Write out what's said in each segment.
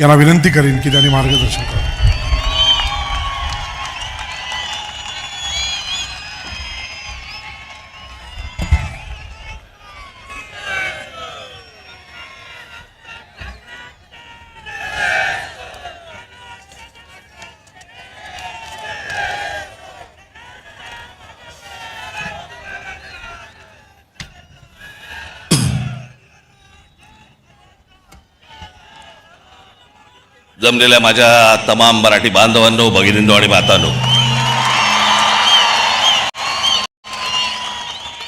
यांना विनंती करेन की त्यांनी मार्गदर्शन करावं. जमलेल्या माझ्या तमाम मराठी बांधवांनो, भगिनींनो आणि मातांनो,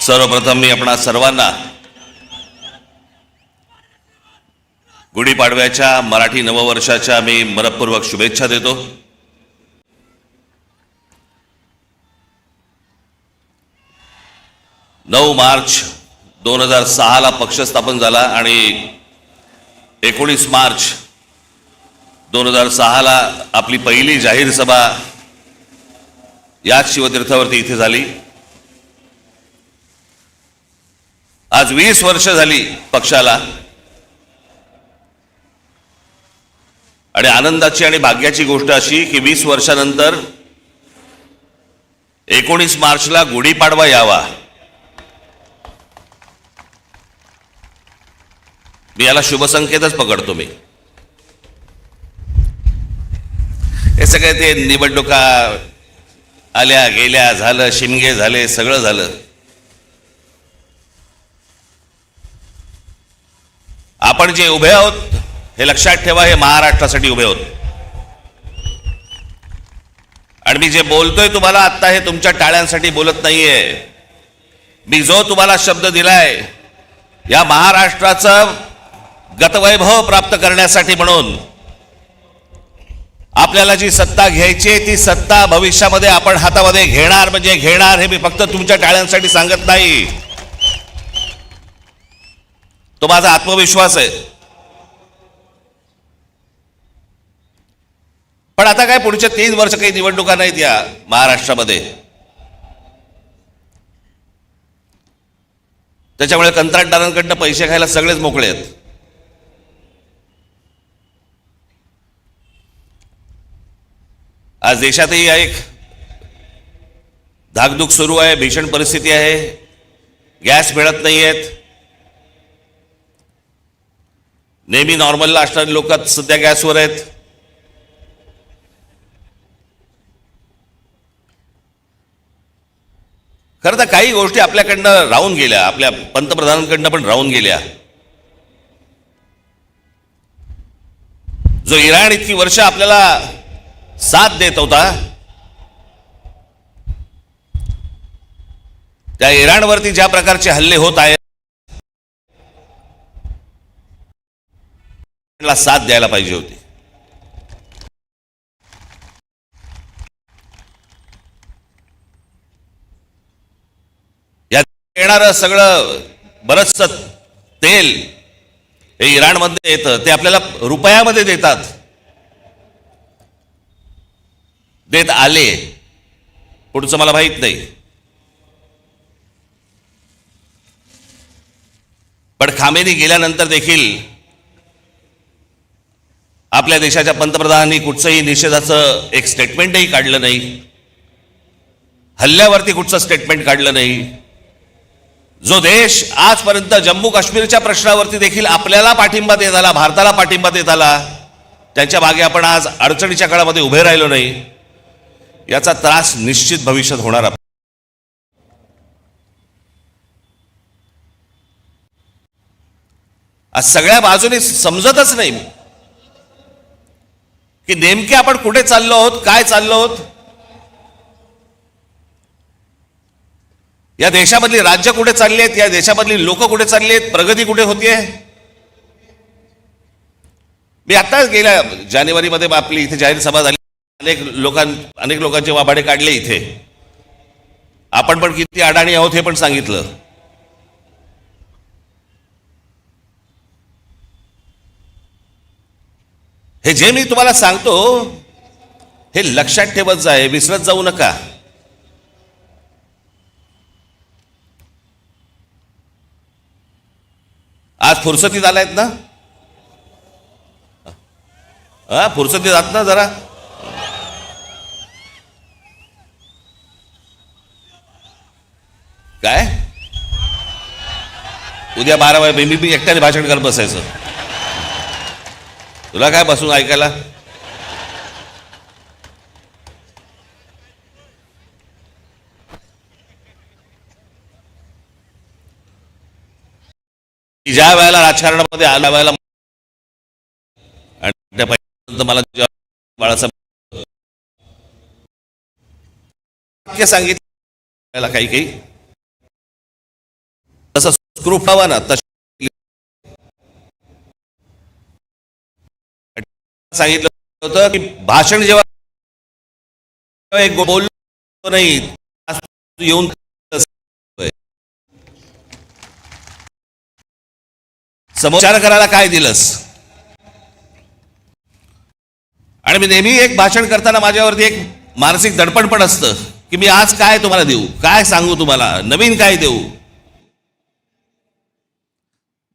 सर्वप्रथम मी आपणा सर्वांना गुढीपाडव्याच्या मराठी नववर्षाच्या मी मनपूर्वक शुभेच्छा देतो. मार्च 2006 ला पक्ष स्थापन झाला आणि 19 मार्च 2006 ला आपली पहिली जाहीर सभा याच शिवतीर्थावरती इथे झाली. आज 20 वर्ष झाली पक्षाला आणि आनंदाची आणि भाग्याची गोष्ट अशी की 20 वर्षानंतर 19 मार्चला गुढीपाडवा यावा. मी याला शुभसंकेतच पकडतो. मी हे सगळे ते निवडणुका आल्या गेल्या, झालं, शिमगे झाले, सगळं झालं. आपण जे उभे आहोत हे लक्षात ठेवा, हे महाराष्ट्रासाठी उभे आहोत. आणि मी जे बोलतोय तुम्हाला आत्ता हे तुमच्या टाळ्यांसाठी बोलत नाहीये. मी जो तुम्हाला शब्द दिलाय या महाराष्ट्राचं गतवैभव प्राप्त करण्यासाठी, म्हणून आपल्याला जी सत्ता घ्यायची ती सत्ता भविष्यामध्ये आपण हातामध्ये घेणार म्हणजे घेणार. हे मी फक्त तुमच्या टाळ्यांसाठी सांगत नाही, तो माझा आत्मविश्वास आहे. पण आता काय, पुढच्या 3 वर्ष काही निवडणुका नाहीत या महाराष्ट्रामध्ये. त्याच्यामुळे कंत्राटदारांकडनं पैसे खायला सगळेच मोकळे आहेत. आज देशातही एक धाकधूक सुरू आहे, भीषण परिस्थिती आहे. गॅस मिळत नाहीयेत. नेहमी नॉर्मलला असणारी लोक सध्या गॅसवर आहेत. खरं तर काही गोष्टी आपल्याकडनं राहून गेल्या, आपल्या पंतप्रधानांकडनं पण राहून गेल्या. जो इराण इतकी वर्ष आपल्याला साथ देत होता, त्या इराणवरती ज्या प्रकारचे हल्ले होत आहेत, त्याला साथ द्यायला पाहिजे होती. यात येणारं सगळं बरंचसं तेल हे इराणमध्ये येतं, ते आपल्याला रुपयामध्ये देतात. देत आले, पुढचं मला माहित नाही. पण खामेनी गेल्यानंतर देखील आपल्या देशाच्या पंतप्रधानांनी कुठचंही निषेधाचं एक स्टेटमेंटही काढलं नाही. हल्ल्यावरती कुठचं स्टेटमेंट काढलं नाही. जो देश आजपर्यंत जम्मू काश्मीरच्या प्रश्नावरती देखील आपल्याला पाठिंबा देत आला, भारताला पाठिंबा देत आला, त्यांच्या मागे आपण आज अडचणीच्या काळामध्ये उभे राहिलो नाही, याचा त्रास निश्चित भविष्यात होणार. आज सगळ्या बाजूने समजतच नाही की नेमके आपण कुठे चाललो आहोत, काय चाललो आहोत. या देशामधली राज्य कुठे चालली आहेत, या देशामधली लोक कुठे चालली आहेत, प्रगती कुठे होतीये. मी आत्ताच गेल्या जानेवारीमध्ये आपली इथे जाहीर सभा झाली. अनेक लोकांचे वाभाडे काढले इथे. आपण पण किती अडाणी आहोत हे पण सांगितलं. हे जे मी तुम्हाला सांगतो हे लक्षात ठेवत जाय, विसरत जाऊ नका. आज फुरसतीत आलायत ना, हा फुरसती जात ना जरा. काय उद्या 12 वाजे मी एकट्याने भाषण करत बसायचं? तुला काय बसून ऐकायला? ज्या वेळेला राजकारणामध्ये आल्या वेळेला आणि त्या पहिल्यांदा मला बाळासाहेब सांगितलं काही काही तसं स्क्रूप हवा ना, तसं सांगितलं होतं की भाषण जेव्हा एक बोललो नाही येऊन समोर करायला काय दिलंस. आणि मी नेहमी एक भाषण करताना माझ्यावरती एक मानसिक दडपण पण असतं की मी आज काय तुम्हाला देऊ, काय सांगू, तुम्हाला नवीन काय देऊ,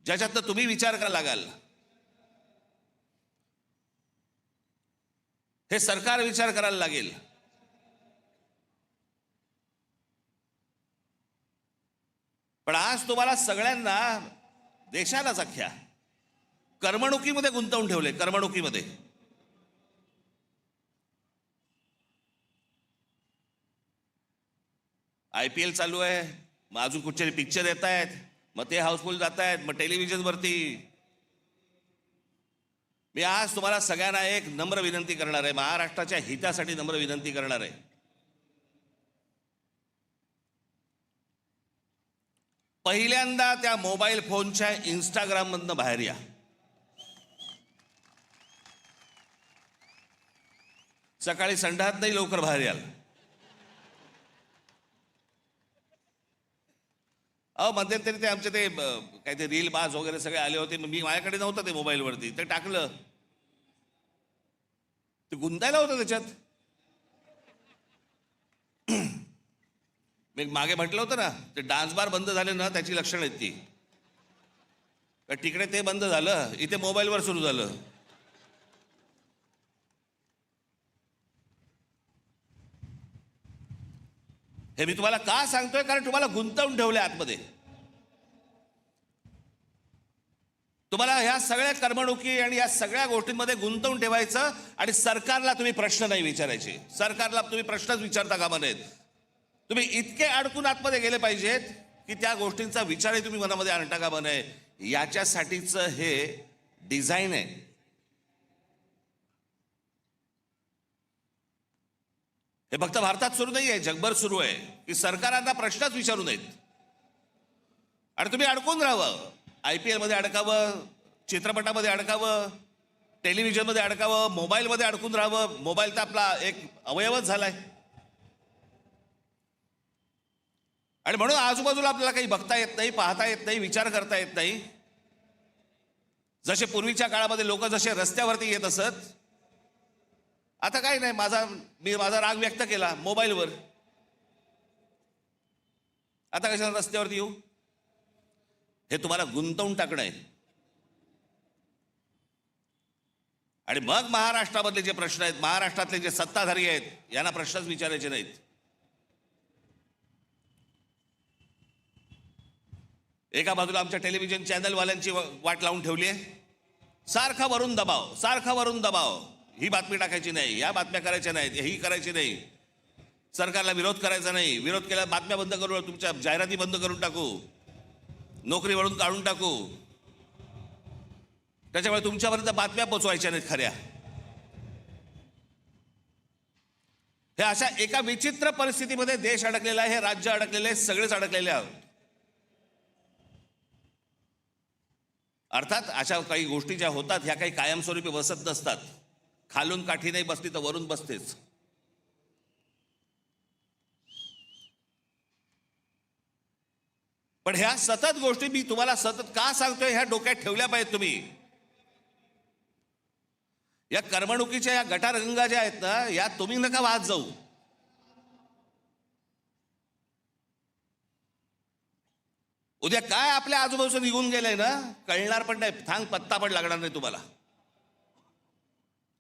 ज्याच्यातनं तुम्ही विचार करायला लागाल. हे सरकार विचार करायला लागेल. पण आज तुम्हाला सगळ्यांना, देशालाच अख्ख्या करमणुकीमध्ये गुंतवून ठेवले. करमणुकीमध्ये IPL चालू आहे, मग अजून कुठचे पिक्चर येत आहेत, मग ते हाऊसफुल जात आहेत, मग टेलिव्हिजनवरती. मी आज तुम्हाला सगळ्यांना एक नम्र विनंती करणार आहे, महाराष्ट्राच्या हितासाठी नम्र विनंती करणार आहे. पहिल्यांदा त्या मोबाईल फोनच्या इंस्टाग्राम मधनं बाहेर या. सकाळी संडास नाही, लवकर बाहेर याल. मध्यंतरी ते आमचे ते काय ते रील बाज वगैरे सगळे आले होते. मी माझ्याकडे नव्हतं ते मोबाईलवरती, ते टाकलं, ते गुंतायला होतं त्याच्यात. मी मागे म्हटलं होतं ना, ते डान्स बार बंद झाले ना, त्याची लक्षणं आहेत ती. तिकडे ते बंद झालं, इथे मोबाईलवर सुरू झालं. हे मी तुम्हाला का सांगतोय, कारण तुम्हाला गुंतवून ठेवले आतमध्ये. तुम्हाला ह्या सगळ्या करमणुकी आणि या सगळ्या गोष्टींमध्ये गुंतवून ठेवायचं. आणि सरकारला तुम्ही प्रश्न नाही विचारायचे, सरकारला तुम्ही प्रश्नच विचारता कामा नयेत. तुम्ही इतके अडकून आतमध्ये गेले पाहिजेत की त्या गोष्टींचा विचारही तुम्ही मनामध्ये आणता कामा नये. याच्यासाठीच हे डिझाईन आहे. हे फक्त भारतात सुरू नाही आहे, जगभर सुरू आहे की सरकारांना प्रश्नच विचारू नयेत आणि तुम्ही अडकून राहावं. IPL मध्ये अडकावं, चित्रपटामध्ये अडकावं, टेलिव्हिजनमध्ये अडकावं, मोबाईलमध्ये अडकून राहावं. मोबाईल तर आपला एक अवयवच झालाय. आणि म्हणून आजूबाजूला आपल्याला काही बघता येत नाही, पाहता येत नाही, विचार करता येत नाही. जसे पूर्वीच्या काळामध्ये लोक जसे रस्त्यावरती येत असत, आता काही नाही. मी माझा राग व्यक्त केला मोबाईलवर, आता कशाला रस्त्यावरती येऊ? हे तुम्हाला गुंतवून टाकणं आहे. आणि मग महाराष्ट्रामधले जे प्रश्न आहेत, महाराष्ट्रातले जे सत्ताधारी आहेत, यांना प्रश्नच विचारायचे नाहीत. एका बाजूला आमच्या टेलिव्हिजन चॅनलवाल्यांची वाट लावून ठेवली आहे. सारखा वरून दबाव, सारखा वरून दबाव. ही बातमी टाकायची नाही, या बातम्या करायच्या नाहीत, ही करायची नाही, सरकारला विरोध करायचा नाही, विरोध केला बातम्या बंद करू, तुमच्या जाहिराती बंद करून टाकू, नोकरीवरून काढून टाकू. त्याच्यामुळे तुमच्यापर्यंत बातम्या पोचवायच्या नाहीत खऱ्या. हे अशा एका विचित्र परिस्थितीमध्ये देश अडकलेला आहे, हे राज्य अडकलेले आहे, सगळेच अडकलेले आहोत. अर्थात अशा काही गोष्टी ज्या होतात ह्या काही कायमस्वरूपी बसत नसतात. खालून काठी नाही बसली तर वरून बसतेच. पण ह्या सतत गोष्टी मी तुम्हाला सतत का सांगतोय, ह्या डोक्यात ठेवल्या पाहिजेत तुम्ही. या करमणुकीच्या या गटारगंगा ज्या आहेत ना, या तुम्ही नका वाहत जाऊ. उद्या काय आपल्या आजूबाजूला निघून गेलंय ना, कळणार पण नाही, थांग पत्ता पण लागणार नाही तुम्हाला.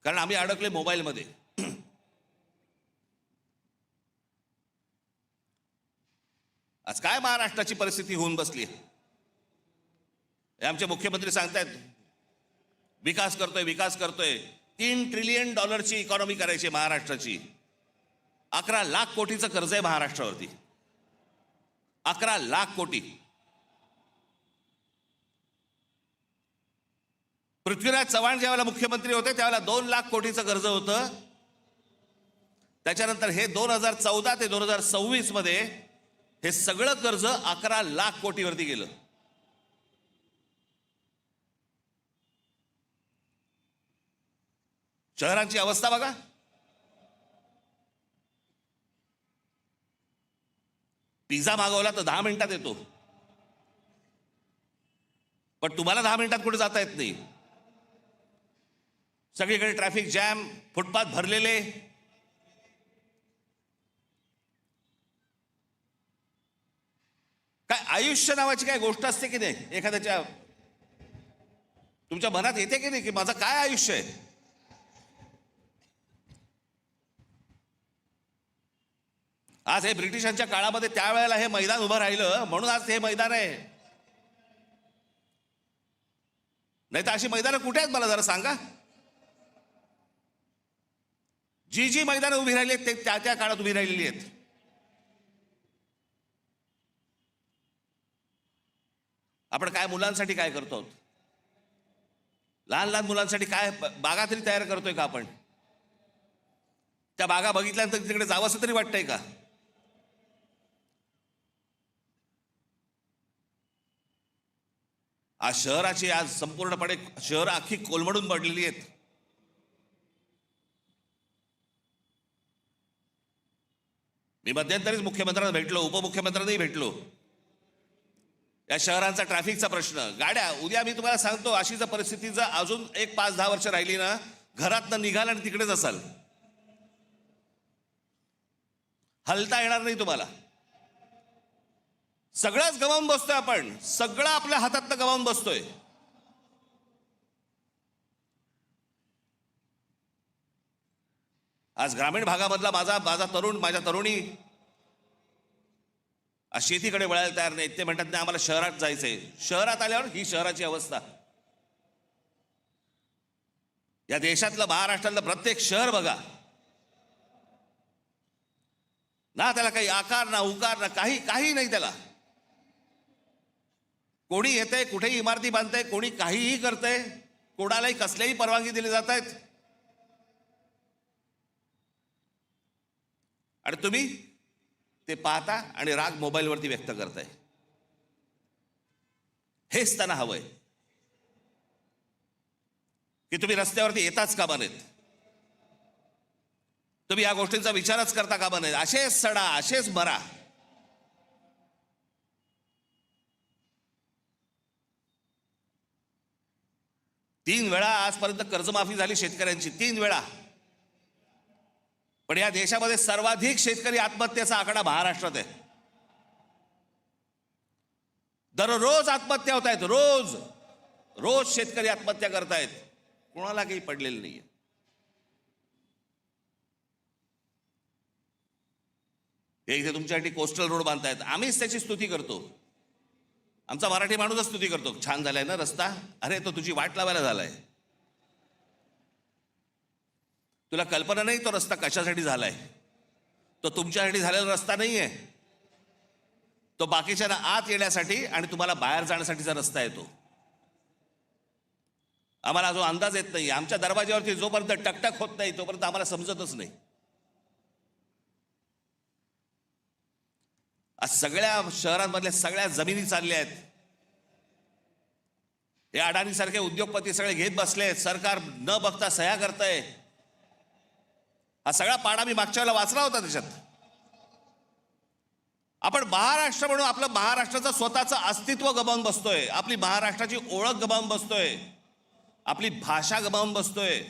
कारण आम्ही अडकले मोबाईलमध्ये. आज काय महाराष्ट्राची परिस्थिती होऊन बसली आहे. हे आमचे मुख्यमंत्री सांगतायत विकास करतोय विकास करतोय. $3 ट्रिलियन इकॉनॉमी करायची महाराष्ट्राची. 11 लाख कोटीचं कर्ज आहे महाराष्ट्रावरती. 11 लाख कोटी. पृथ्वीराज चव्हाण ज्यावेळेला मुख्यमंत्री होते त्यावेळेला 2 लाख कोटीचं कर्ज होतं. त्याच्यानंतर हे 2014 ते 2026 मध्ये हे सगळं कर्ज 11 लाख कोटीवरती गेलं. शहरांची अवस्था बघा. पिझ्झा मागवला तर 10 मिनिटात येतो, पण तुम्हाला 10 मिनिटात कुठे जाता येत नाही. सगळीकडे ट्रॅफिक जॅम, फुटपाथ भरलेले. काय आयुष्य नावाची काय गोष्ट असते की नाही एखाद्याच्या? तुमच्या मनात येते की नाही की माझं काय आयुष्य आहे? आज हे ब्रिटिशांच्या काळामध्ये त्यावेळेला हे मैदान उभं राहिलं म्हणून आज हे मैदान आहे. नाही तर अशी मैदानं कुठे आहेत मला जरा सांगा. जी जी मैदानं उभी राहिली आहेत ते त्या त्या काळात उभी राहिलेली आहेत. आपण काय मुलांसाठी काय करतो? लहान लहान मुलांसाठी काय बागा तरी तयार करतोय का आपण? त्या बागा बघितल्यानंतर तिकडे जावंसं तरी वाटतंय का? आज शहराची आज संपूर्णपणे शहर अख्खी कोलमडून पडलेली आहेत. मी मध्यंतरीच मुख्यमंत्र्यांना भेटलो, उपमुख्यमंत्र्यांनाही भेटलो. या शहरांचा ट्रॅफिकचा प्रश्न, गाड्या. उद्या मी तुम्हाला सांगतो अशी जर परिस्थिती जर अजून 5-10 वर्ष राहिली ना, घरातनं निघाल आणि तिकडेच असाल, हलता येणार नाही तुम्हाला. सगळंच गमावून बसतोय आपण, सगळं आपल्या हातातनं गमावून बसतोय. आज ग्रामीण भागामधला माझा तरुण, माझ्या तरुणी आज शेतीकडे वळायला तयार नाहीत. ते म्हणतात नाही आम्हाला शहरात जायचंय. शहरात आल्यावर ही शहराची अवस्था. या देशातलं महाराष्ट्रातलं प्रत्येक शहर बघा ना, त्याला काही आकार ना उकार ना काही नाही त्याला. कोणी येतंय, कुठेही इमारती बांधतंय, कोणी काहीही करतंय, कोणालाही कसल्याही परवानगी दिली जात आहेत. आणि तुम्ही ते पाहता आणि राग मोबाईलवरती व्यक्त करताय. हेच त्यांना हवंय की तुम्ही रस्त्यावरती येताच कामा नयेत, तुम्ही या गोष्टींचा विचारच करता कामा नयेत. असेच सडा, असेच मरा. तीन वेळा आजपर्यंत कर्जमाफी झाली शेतकऱ्यांची, 3 वेळा. पण या देशामध्ये सर्वाधिक शेतकरी आत्महत्येचा आकडा महाराष्ट्रात आहे. दररोज आत्महत्या होत आहेत, रोज शेतकरी आत्महत्या करतायत. कोणाला काही पडलेलं नाहीये. हे इथे तुमच्यासाठी कोस्टल रोड बांधतायत, आम्हीच त्याची स्तुती करतो. आमचा मराठी माणूसच स्तुती करतो, छान झालाय ना रस्ता. अरे तो तुझी वाट लावायला झालाय. तुला कल्पना नाही तो रस्ता कशासाठी झालाय. तो तुमच्यासाठी झालेला रस्ता नाहीये. तो बाकीच्यांना आत येण्यासाठी आणि तुम्हाला बाहेर जाण्यासाठीचा रस्ता आहे. तो आम्हाला जो अंदाज येत नाही. आमच्या दरवाज्यावरती जोपर्यंत टकटक होत नाही तोपर्यंत आम्हाला समजतच नाही. आज सगळ्या शहरांमधल्या सगळ्या जमिनी चालल्या आहेत. हे अडाणी सारखे उद्योगपती सगळे घेत बसले आहेत. सरकार न बघता सह्या करतंय. हा सगळा पाडा मी मागच्या वेळेला वाचला होता. त्याच्यात आपण महाराष्ट्र म्हणून आपलं महाराष्ट्राचं स्वतःचं अस्तित्व गमावून बसतोय. आपली महाराष्ट्राची ओळख गमावून बसतोय. आपली भाषा गमावून बसतोय.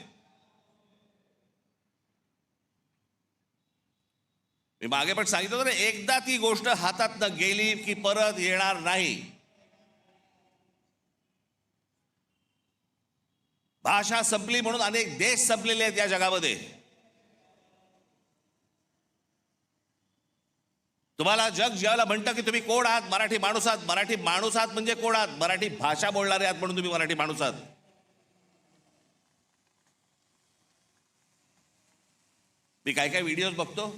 मी मागे पण सांगितलं होतं ना, एकदा ती गोष्ट हातातनं गेली की परत येणार नाही. भाषा संपली म्हणून अनेक देश संपलेले आहेत या जगामध्ये. तुम्हाला जग ज्याला म्हणतं की तुम्ही कोण आहात, मराठी माणूस आहात. मराठी माणूस आहात म्हणजे कोण आहात? मराठी भाषा बोलणारे आहात म्हणून तुम्ही मराठी माणूस आहात. मी काय काय व्हिडिओज बघतो,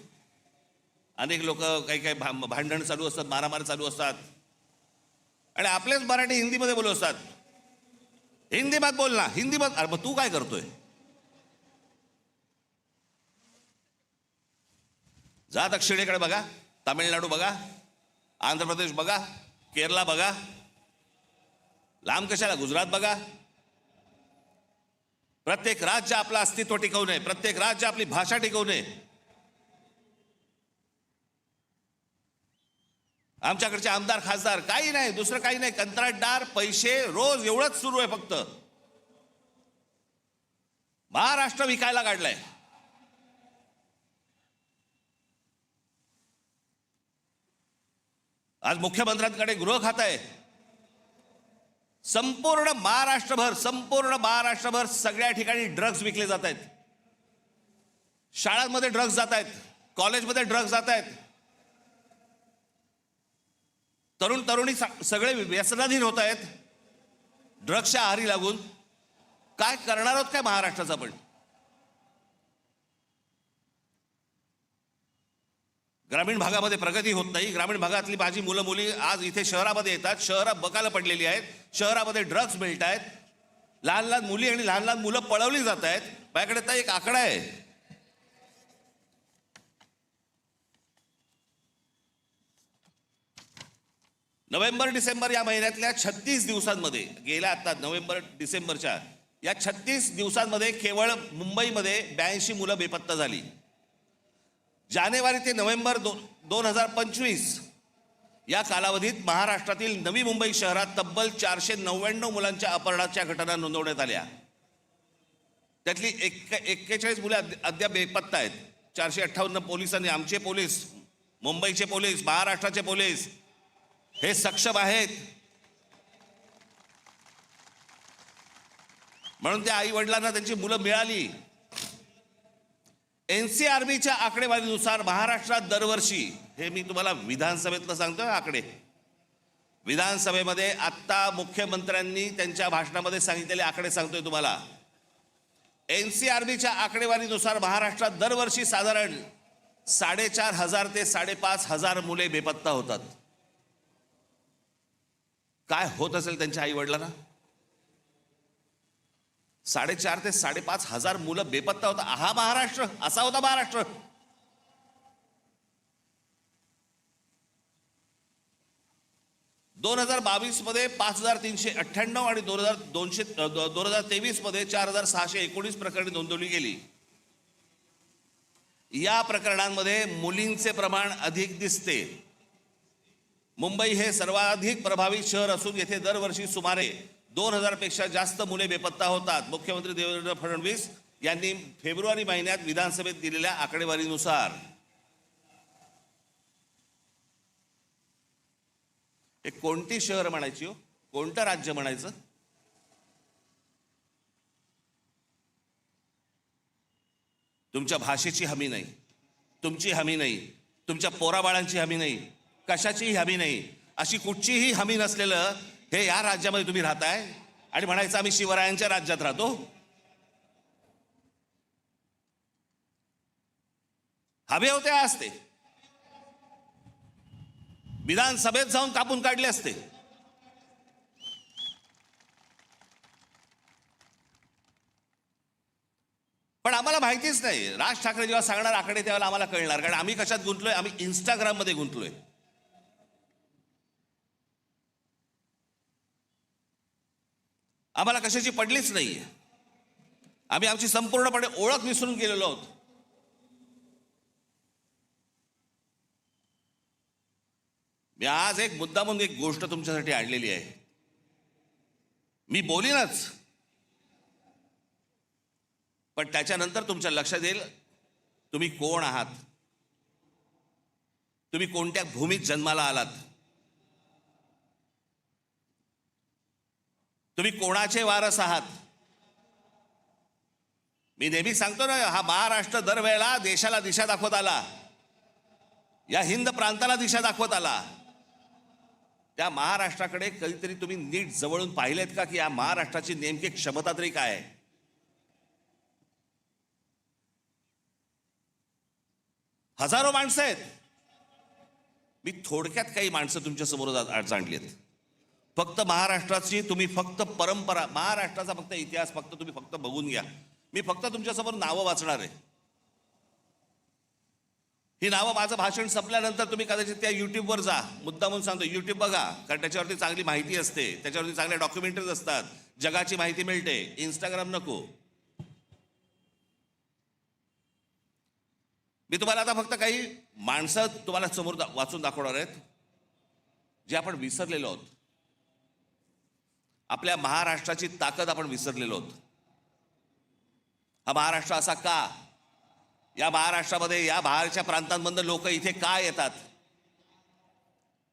अनेक लोक काही काही भांडण चालू असतात, मारामारी चालू असतात, आणि आपलेच मराठी हिंदीमध्ये बोलत असतात. हिंदी मत बोल ना, हिंदी मत. अरे मग तू काय करतोय? जा दक्षिणेकडे बघा, तामिळनाडू बघा, आंध्र प्रदेश बघा, केरला बघा, लांब कशाला गुजरात बघा. प्रत्येक राज्य आपलं अस्तित्व टिकवणे, प्रत्येक राज्य आपली भाषा टिकवणे. आमच्याकडचे आमदार खासदार काही नाही, दुसरं काही नाही, कंत्राटदार, पैसे, रोज एवढंच सुरू आहे फक्त. महाराष्ट्र विकायला काढलाय. आज मुख्यमंत्र्यांकडे गृह खातं आहे. संपूर्ण महाराष्ट्रभर सगळ्या ठिकाणी ड्रग्ज विकले जात आहेत. शाळांमध्ये ड्रग्ज जात आहेत, कॉलेजमध्ये ड्रग्ज जात आहेत. तरुण तरुणी सगळे व्यसनाधीन होत आहेत ड्रग्सच्या आहारी लागून. काय करणार आहोत काय महाराष्ट्राचा? पण ग्रामीण भागामध्ये प्रगती होत नाही. ग्रामीण भागातली माझी मुलं मुली आज इथे शहरामध्ये येतात, शहरात बकाला पडलेली आहेत, शहरामध्ये ड्रग्ज मिळत आहेत, लहान लहान मुली आणि लहान लहान मुलं पळवली जात आहेत. माझ्याकडे तर एक आकडा आहे, नोव्हेंबर डिसेंबर या महिन्यातल्या 36 दिवसांमध्ये, गेल्या आता नोव्हेंबर डिसेंबरच्या या 36 दिवसांमध्ये केवळ मुंबईमध्ये 82 मुलं बेपत्ता झाली. जानेवारी ते नोव्हेंबर 2025 या कालावधीत महाराष्ट्रातील नवी मुंबई शहरात तब्बल 499 मुलांच्या अपहरणाच्या घटना नोंदवण्यात आल्या. त्यातली 41 मुले अद्याप बेपत्ता आहेत. 458 पोलिसांनी, आमचे पोलीस, मुंबईचे पोलीस, महाराष्ट्राचे पोलीस हे सक्षम आहेत. म्हणून त्या आई वडिलांना त्यांची मुलं मिळाली. NCRBच्या आकडेवारीनुसार महाराष्ट्रात दरवर्षी, हे मी तुम्हाला विधानसभेतलं सांगतोय आकडे, विधानसभेमध्ये आत्ता मुख्यमंत्र्यांनी त्यांच्या भाषणामध्ये सांगितलेले आकडे सांगतोय तुम्हाला. NCRBच्या आकडेवारीनुसार महाराष्ट्रात दरवर्षी साधारण 4,500 ते 5,500 मुले बेपत्ता होतात. काय होत असेल त्यांच्या आई वडिलांना? 4,500 ते 5,500 मुलं बेपत्ता होता. हा महाराष्ट्र, असा होता महाराष्ट्र. ...2022 मध्ये 5,398 आणि 2023 मध्ये 4,619 प्रकरणे नोंदवली गेली. या प्रकरणांमध्ये मुलींचे प्रमाण अधिक दिसते. मुंबई हे सर्वाधिक प्रभावित शहर असून येथे दरवर्षी सुमारे 2,000 पेक्षा जास्त मुले बेपत्ता होतात. मुख्यमंत्री देवेंद्र फडणवीस यांनी फेब्रुवारी महिन्यात विधानसभेत दिलेल्या आकडेवारीनुसार. हे कोणती शहर म्हणायची हो, कोणतं राज्य म्हणायचं? तुमच्या भाषेची हमी नाही, तुमची हमी नाही, तुमच्या पोराबाळांची हमी नाही, कशाचीही हमी नाही. अशी कुठचीही हमी नसलेलं हे या राज्यामध्ये तुम्ही राहताय आणि म्हणायचं आम्ही शिवरायांच्या राज्यात राहतो. हवे होते असते, विधानसभेत जाऊन कापून काढले असते. पण आम्हाला माहितीच नाही. राज ठाकरे जेव्हा सांगणार आकडे त्यावेळेला आम्हाला कळणार, कारण आम्ही कशात गुंतलोय? आम्ही इंस्टाग्राममध्ये गुंतलोय. आम्हाला कशाची पडलीच नाहीये. आम्ही आमची संपूर्णपणे ओळख विसरून गेलेलो आहोत. मी आज एक मुद्दामून एक गोष्ट तुमच्यासाठी आणलेली आहे. मी बोलीनच, पण त्याच्यानंतर तुमच्या लक्षात येईल तुम्ही कोण आहात, तुम्ही कोणत्या भूमीत जन्माला आलात, तुम्ही कोणाचे वारस आहात. मी नेहमी सांगतो ना, हा महाराष्ट्र दरवेळेला देशाला दिशा दाखवत आला, या हिंद प्रांताला दिशा दाखवत आला. त्या महाराष्ट्राकडे कधीतरी तुम्ही नीट जवळून पाहिलेत का, की या महाराष्ट्राची नेमकी क्षमता तरी काय आहे? हजारो माणसं आहेत. मी थोडक्यात काही माणसं तुमच्या समोर जाणलीत. फक्त महाराष्ट्राची तुम्ही फक्त परंपरा, महाराष्ट्राचा फक्त इतिहास फक्त तुम्ही फक्त बघून घ्या. मी फक्त तुमच्यासमोर नावं वाचणार आहे. ही नावं माझं भाषण संपल्यानंतर तुम्ही कदाचित त्या युट्यूबवर जा. मुद्दा म्हणून सांगतो, युट्यूब बघा, कारण त्याच्यावरती चांगली माहिती असते, त्याच्यावरती चांगल्या डॉक्युमेंटरीज असतात, जगाची माहिती मिळते. इंस्टाग्राम नको. मी तुम्हाला आता फक्त काही माणसं तुम्हाला समोर वाचून दाखवणार आहेत, जे आपण विसरलेलो आहोत. आपल्या महाराष्ट्राची ताकद आपण विसरलेलो आहोत. हा महाराष्ट्र असा का? या महाराष्ट्रामध्ये, या बाहेरच्या प्रांतांमधून लोक इथे का येतात?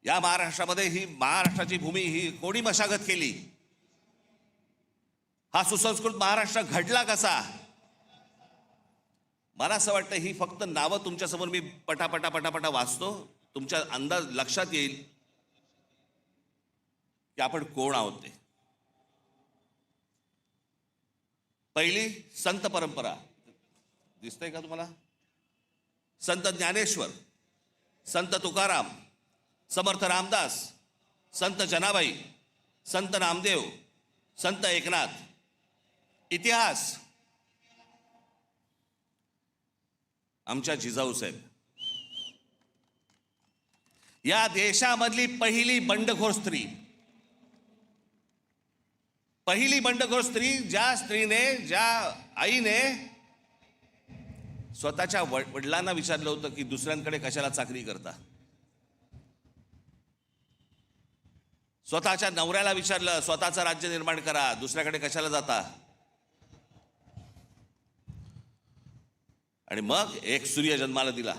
या महाराष्ट्रामध्ये ही महाराष्ट्राची भूमी ही कोणी मशागत केली? हा सुसंस्कृत महाराष्ट्र घडला कसा? मला असं वाटतं ही फक्त नावं तुमच्यासमोर मी पटापटा पटापटा वाचतो, तुमच्या अंदाज लक्षात येईल की आपण कोण आहोत ते. पहिली संत परंपरा दिसतंय का तुम्हाला? संत ज्ञानेश्वर, संत तुकाराम, समर्थ रामदास, संत जनाबाई, संत नामदेव, संत एकनाथ. इतिहास आमच्या जिजाऊ साहेब, या देशामधली पहिली बंडखोर स्त्री, पहिली बंडखोर स्त्री, ज्या स्त्रीने, ज्या आईने स्वतःच्या वडिलांना विचारलं होतं की दुसऱ्यांकडे कशाला चाकरी करता. स्वतःच्या नवऱ्याला विचारलं, स्वतःचं राज्य निर्माण करा, दुसऱ्याकडे कशाला जाता. आणि मग एक सूर्य जन्माला दिला.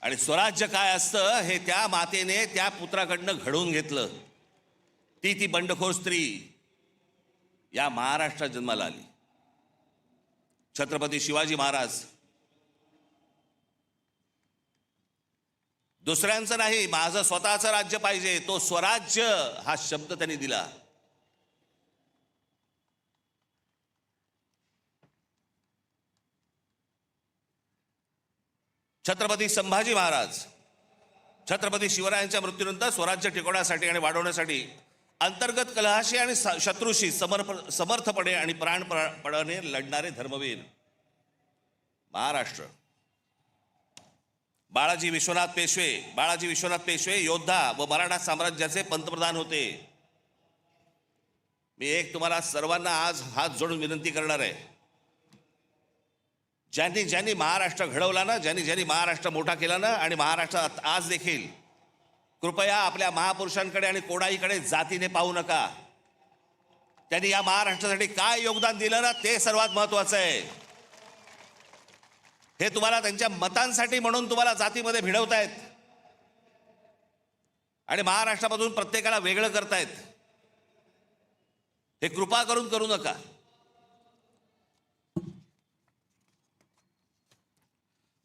आणि स्वराज्य काय असतं हे त्या मातेने त्या पुत्राकडनं घडवून घेतलं. ती बंडखोर स्त्री या महाराष्ट्रात जन्माला आली. छत्रपती शिवाजी महाराज. दुसऱ्यांचं नाही, माझं स्वतःचं राज्य पाहिजे, तो स्वराज्य हा शब्द त्यांनी दिला. छत्रपती संभाजी महाराज. छत्रपती शिवरायांच्या मृत्यूनंतर स्वराज्य टिकवण्यासाठी आणि वाढवण्यासाठी अंतर्गत कलहाशी आणि शत्रूशी समर्थपणे आणि प्राणपणाने लढणारे धर्मवीर महाराष्ट्र. बाळाजी विश्वनाथ पेशवे योद्धा व मराठा साम्राज्याचे पंतप्रधान होते. मी एक तुम्हाला सर्वांना आज हात जोडून विनंती करणार आहे, ज्यांनी महाराष्ट्र घडवला ना, ज्यांनी महाराष्ट्र मोठा केला ना, आणि महाराष्ट्रात आज देखील, कृपया आपल्या महापुरुषांकडे आणि कोणाईकडे जातीने पाहू नका. त्यांनी या महाराष्ट्रासाठी काय योगदान दिलं ना, ते सर्वात महत्वाचं आहे. हे तुम्हाला त्यांच्या मतांसाठी म्हणून तुम्हाला जातीमध्ये भिडवतायत आणि महाराष्ट्रामधून प्रत्येकाला वेगळं करतायत. हे कृपा करून करू नका.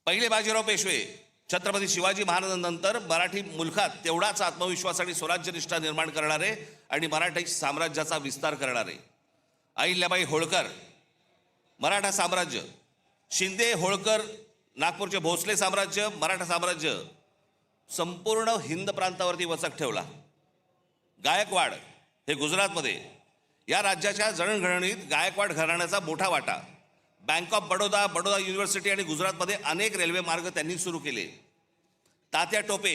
पहिले बाजीराव पेशवे छत्रपती शिवाजी महाराजांनंतर मराठी मुलखात तेवढाच आत्मविश्वास आणि स्वराज्यनिष्ठा निर्माण करणारे आणि मराठी साम्राज्याचा विस्तार करणारे. अहिल्याबाई होळकर मराठा साम्राज्य, शिंदे होळकर नागपूरचे भोसले साम्राज्य, मराठा साम्राज्य संपूर्ण हिंद प्रांतावरती वचक ठेवला. गायकवाड हे गुजरातमध्ये, या राज्याच्या जडणघडणीत गायकवाड घराण्याचा मोठा वाटा. Bank of Baroda, Baroda university आणि गुजरातमध्ये अनेक रेल्वे मार्ग त्यांनी सुरू केले. तात्या टोपे,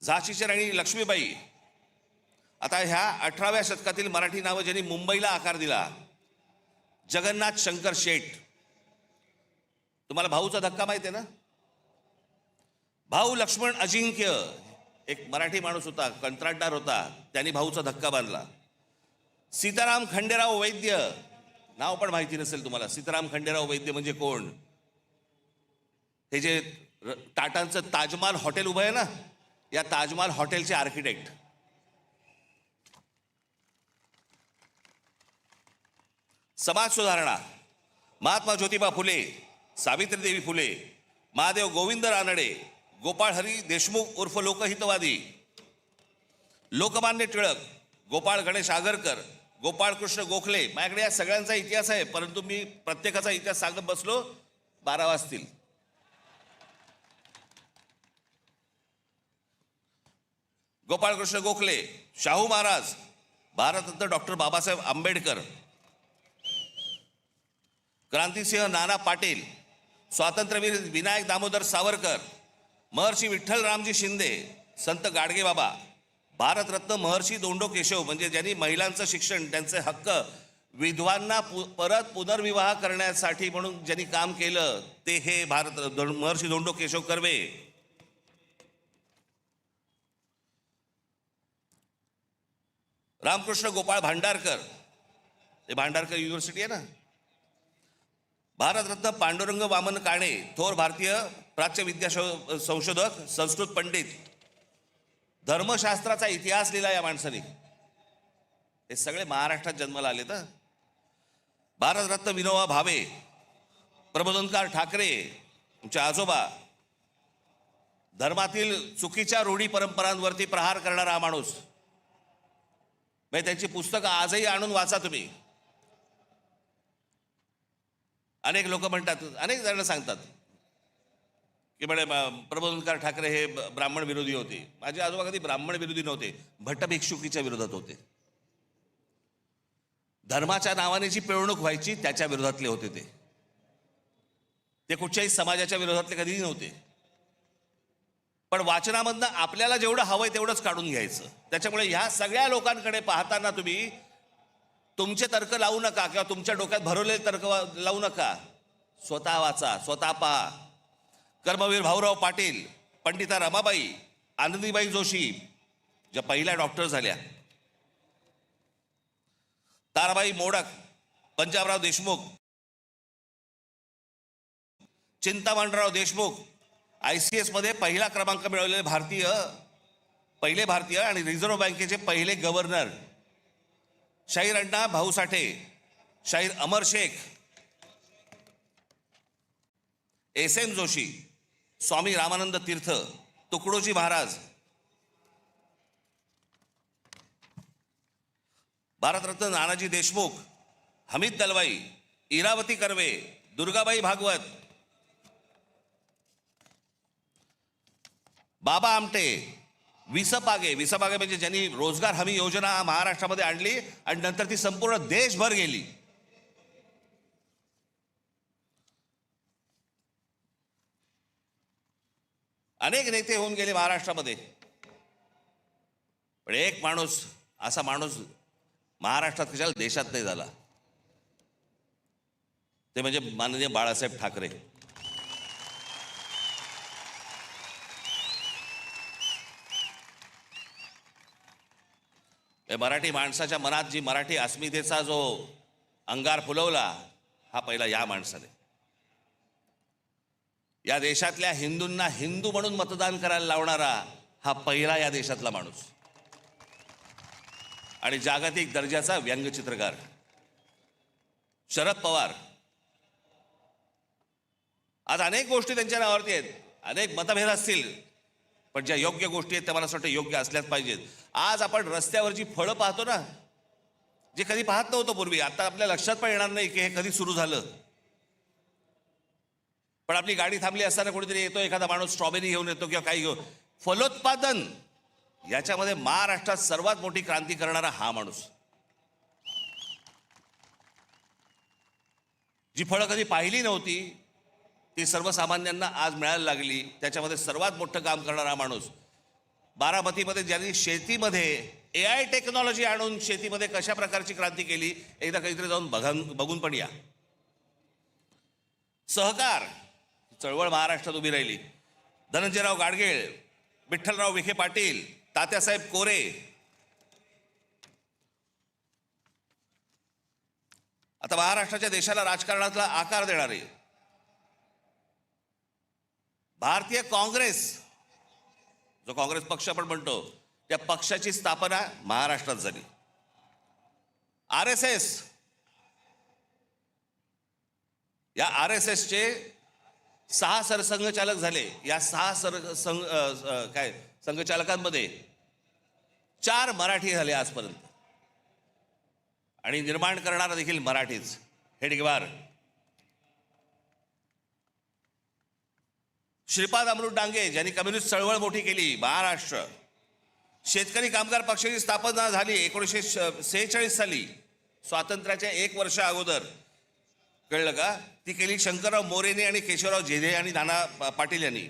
झाशीची राणी लक्ष्मीबाई. आता ह्या 18व्या शतकातील मराठी नावं ज्यांनी मुंबईला आकार दिला, जगन्नाथ शंकर शेठ. तुम्हाला भाऊचा धक्का माहिती आहे ना? भाऊ लक्ष्मण अजिंक्य एक मराठी माणूस होता, कंत्राटदार होता, त्यांनी भाऊचा धक्का बांधला. सीताराम खंडेराव वैद्य, नाव पण माहिती नसेल तुम्हाला. सीताराम खंडेराव वैद्य म्हणजे कोण? हे जे टाटांचं ताजमहाल हॉटेल उभं आहे ना, या ताजमहाल हॉटेलचे आर्किटेक्ट. समाज सुधारणा, महात्मा ज्योतिबा फुले, सावित्रीदेवी फुले, महादेव गोविंद रानडे, गोपाळ हरी देशमुख उर्फ लोकहितवादी, लोकमान्य टिळक, गोपाळ गणेश आगरकर, गोपाळ कृष्ण गोखले. माझ्याकडे या सगळ्यांचा इतिहास आहे, परंतु मी प्रत्येकाचा इतिहास सांगत बसलो 12 वाजतील. गोपाळ कृष्ण गोखले, शाहू महाराज, भारतरत्न डॉक्टर बाबासाहेब आंबेडकर, क्रांतिसिंह नाना पाटील, स्वातंत्र्यवीर विनायक दामोदर सावरकर, महर्षी विठ्ठल रामजी शिंदे, संत गाडगेबाबा, भारतरत्न महर्षी धोंडो केशव, म्हणजे ज्यांनी महिलांचं शिक्षण, त्यांचे हक्क, विधवांना परत पुनर्विवाह करण्यासाठी म्हणून ज्यांनी काम केलं ते हे महर्षी धोंडो केशव कर्वे. रामकृष्ण गोपाळ भांडारकर, हे भांडारकर युनिव्हर्सिटी आहे ना. भारतरत्न पांडुरंग वामन काणे, थोर भारतीय प्राच्य विद्या संशोधक, संस्कृत पंडित, धर्मशास्त्राचा इतिहास लिहिला या माणसाने. हे सगळे महाराष्ट्रात जन्माला आले तर. भारतरत्न विनोबा भावे, प्रबोधनकार ठाकरे, तुमचे आजोबा, धर्मातील चुकीच्या रूढी परंपरांवरती प्रहार करणारा हा माणूस. म्हणजे त्यांची पुस्तकं आजही आणून वाचा तुम्ही. अनेक लोक म्हणतात, अनेक जण सांगतात की म्हणे प्रबोधनकार ठाकरे हे ब्राह्मण विरोधी होते. माझे आजोबा कधी ब्राह्मण विरोधी नव्हते, भट्टभिक्षुकीच्या विरोधात होते. धर्माच्या नावाने जी पिळवणूक व्हायची त्याच्या विरोधातले होते ते कुठच्याही समाजाच्या विरोधातले कधीही नव्हते. पण वाचनामधनं आपल्याला जेवढं हवंय तेवढंच काढून घ्यायचं. त्याच्यामुळे ह्या सगळ्या लोकांकडे पाहताना तुम्ही तुमचे तर्क लावू नका किंवा तुमच्या डोक्यात भरवलेले तर्क लावू नका. स्वतः वाचा, स्वतः पहा. कर्मवीर भाऊराव पाटील, पंडिता रमाबाई, आनंदीबाई जोशी ज्या पहिल्या डॉक्टर झाल्या, ताराबाई मोडक, पंजाबराव देशमुख, चिंतामणराव देशमुख, ICS मध्ये पहिला क्रमांक मिळवलेले पहिले भारतीय आणि रिझर्व्ह बँकेचे पहिले गव्हर्नर, शाहीर अण्णा भाऊसाठे, शाहीर अमर शेख, SM जोशी, स्वामी रामानंद तीर्थ, तुकडोजी महाराज, भारतरत्न नानाजी देशमुख, हमीद दलवाई, इरावती कर्वे, दुर्गाबाई भागवत, बाबा आमटे, विसपागे म्हणजे ज्यांनी रोजगार हमी योजना महाराष्ट्रामध्ये आणली आणि नंतर ती संपूर्ण देशभर गेली. अनेक नेते होऊन गेले महाराष्ट्रामध्ये, पण एक माणूस, असा माणूस महाराष्ट्रात कशाला देशात नाही झाला, ते म्हणजे माननीय बाळासाहेब ठाकरे. मराठी माणसाच्या मनात जी मराठी अस्मितेचा जो अंगार फुलवला हा पहिला या माणसाने. या देशातल्या हिंदूंना हिंदू म्हणून मतदान करायला लावणारा हा पहिला या देशातला माणूस. आणि जागतिक दर्जाचा व्यंगचित्रकार शरद पवार. आज अनेक गोष्टी त्यांच्या नावावरती आहेत, अनेक मतभेद असतील, पण ज्या योग्य गोष्टी आहेत त्या मला असं वाटतं योग्य असल्याच पाहिजेत. आज आपण रस्त्यावरची फळं पाहतो ना, जे कधी पाहत नव्हतं पूर्वी, आता आपल्या लक्षात पण येणार नाही की हे कधी सुरू झालं. पण आपली गाडी थांबली असताना कोणीतरी येतो, एखादा माणूस स्ट्रॉबेरी घेऊन येतो किंवा काही घेऊन. फलोत्पादन याच्यामध्ये महाराष्ट्रात सर्वात मोठी क्रांती करणारा हा माणूस. जी फळं कधी पाहिली नव्हती ती सर्वसामान्यांना आज मिळायला लागली, त्याच्यामध्ये सर्वात मोठं काम करणारा माणूस. बारामतीमध्ये ज्यांनी शेतीमध्ये AI टेक्नॉलॉजी आणून शेतीमध्ये कशा प्रकारची क्रांती केली, एकदा काहीतरी जाऊन बघून पण या. सहकार चळवळ महाराष्ट्रात उभी राहिली. धनंजयराव गाडगीळ, विठ्ठलराव विखे पाटील, तात्यासाहेब कोरे. आता महाराष्ट्राच्या देशाला राजकारणातला आकार देणारे भारतीय काँग्रेस, जो काँग्रेस पक्ष आपण म्हणतो, त्या पक्षाची स्थापना महाराष्ट्रात झाली. RSS या RSSचे 6 सरसंघचालक झाले. या 6 संघचालकांमध्ये 4 मराठी झाले आजपर्यंत, आणि निर्माण करणारा देखील मराठीच. हेडगेवार. श्रीपाद अमृत डांगे ज्यांनी कम्युनिस्ट चळवळ मोठी केली. महाराष्ट्र. शेतकरी कामगार पक्षाची स्थापना झाली 1946 साली, स्वातंत्र्याच्या 1 वर्ष अगोदर. कळलं का? ती केली शंकरराव मोरेने आणि केशवराव झेले आणि नाना पाटील यांनी.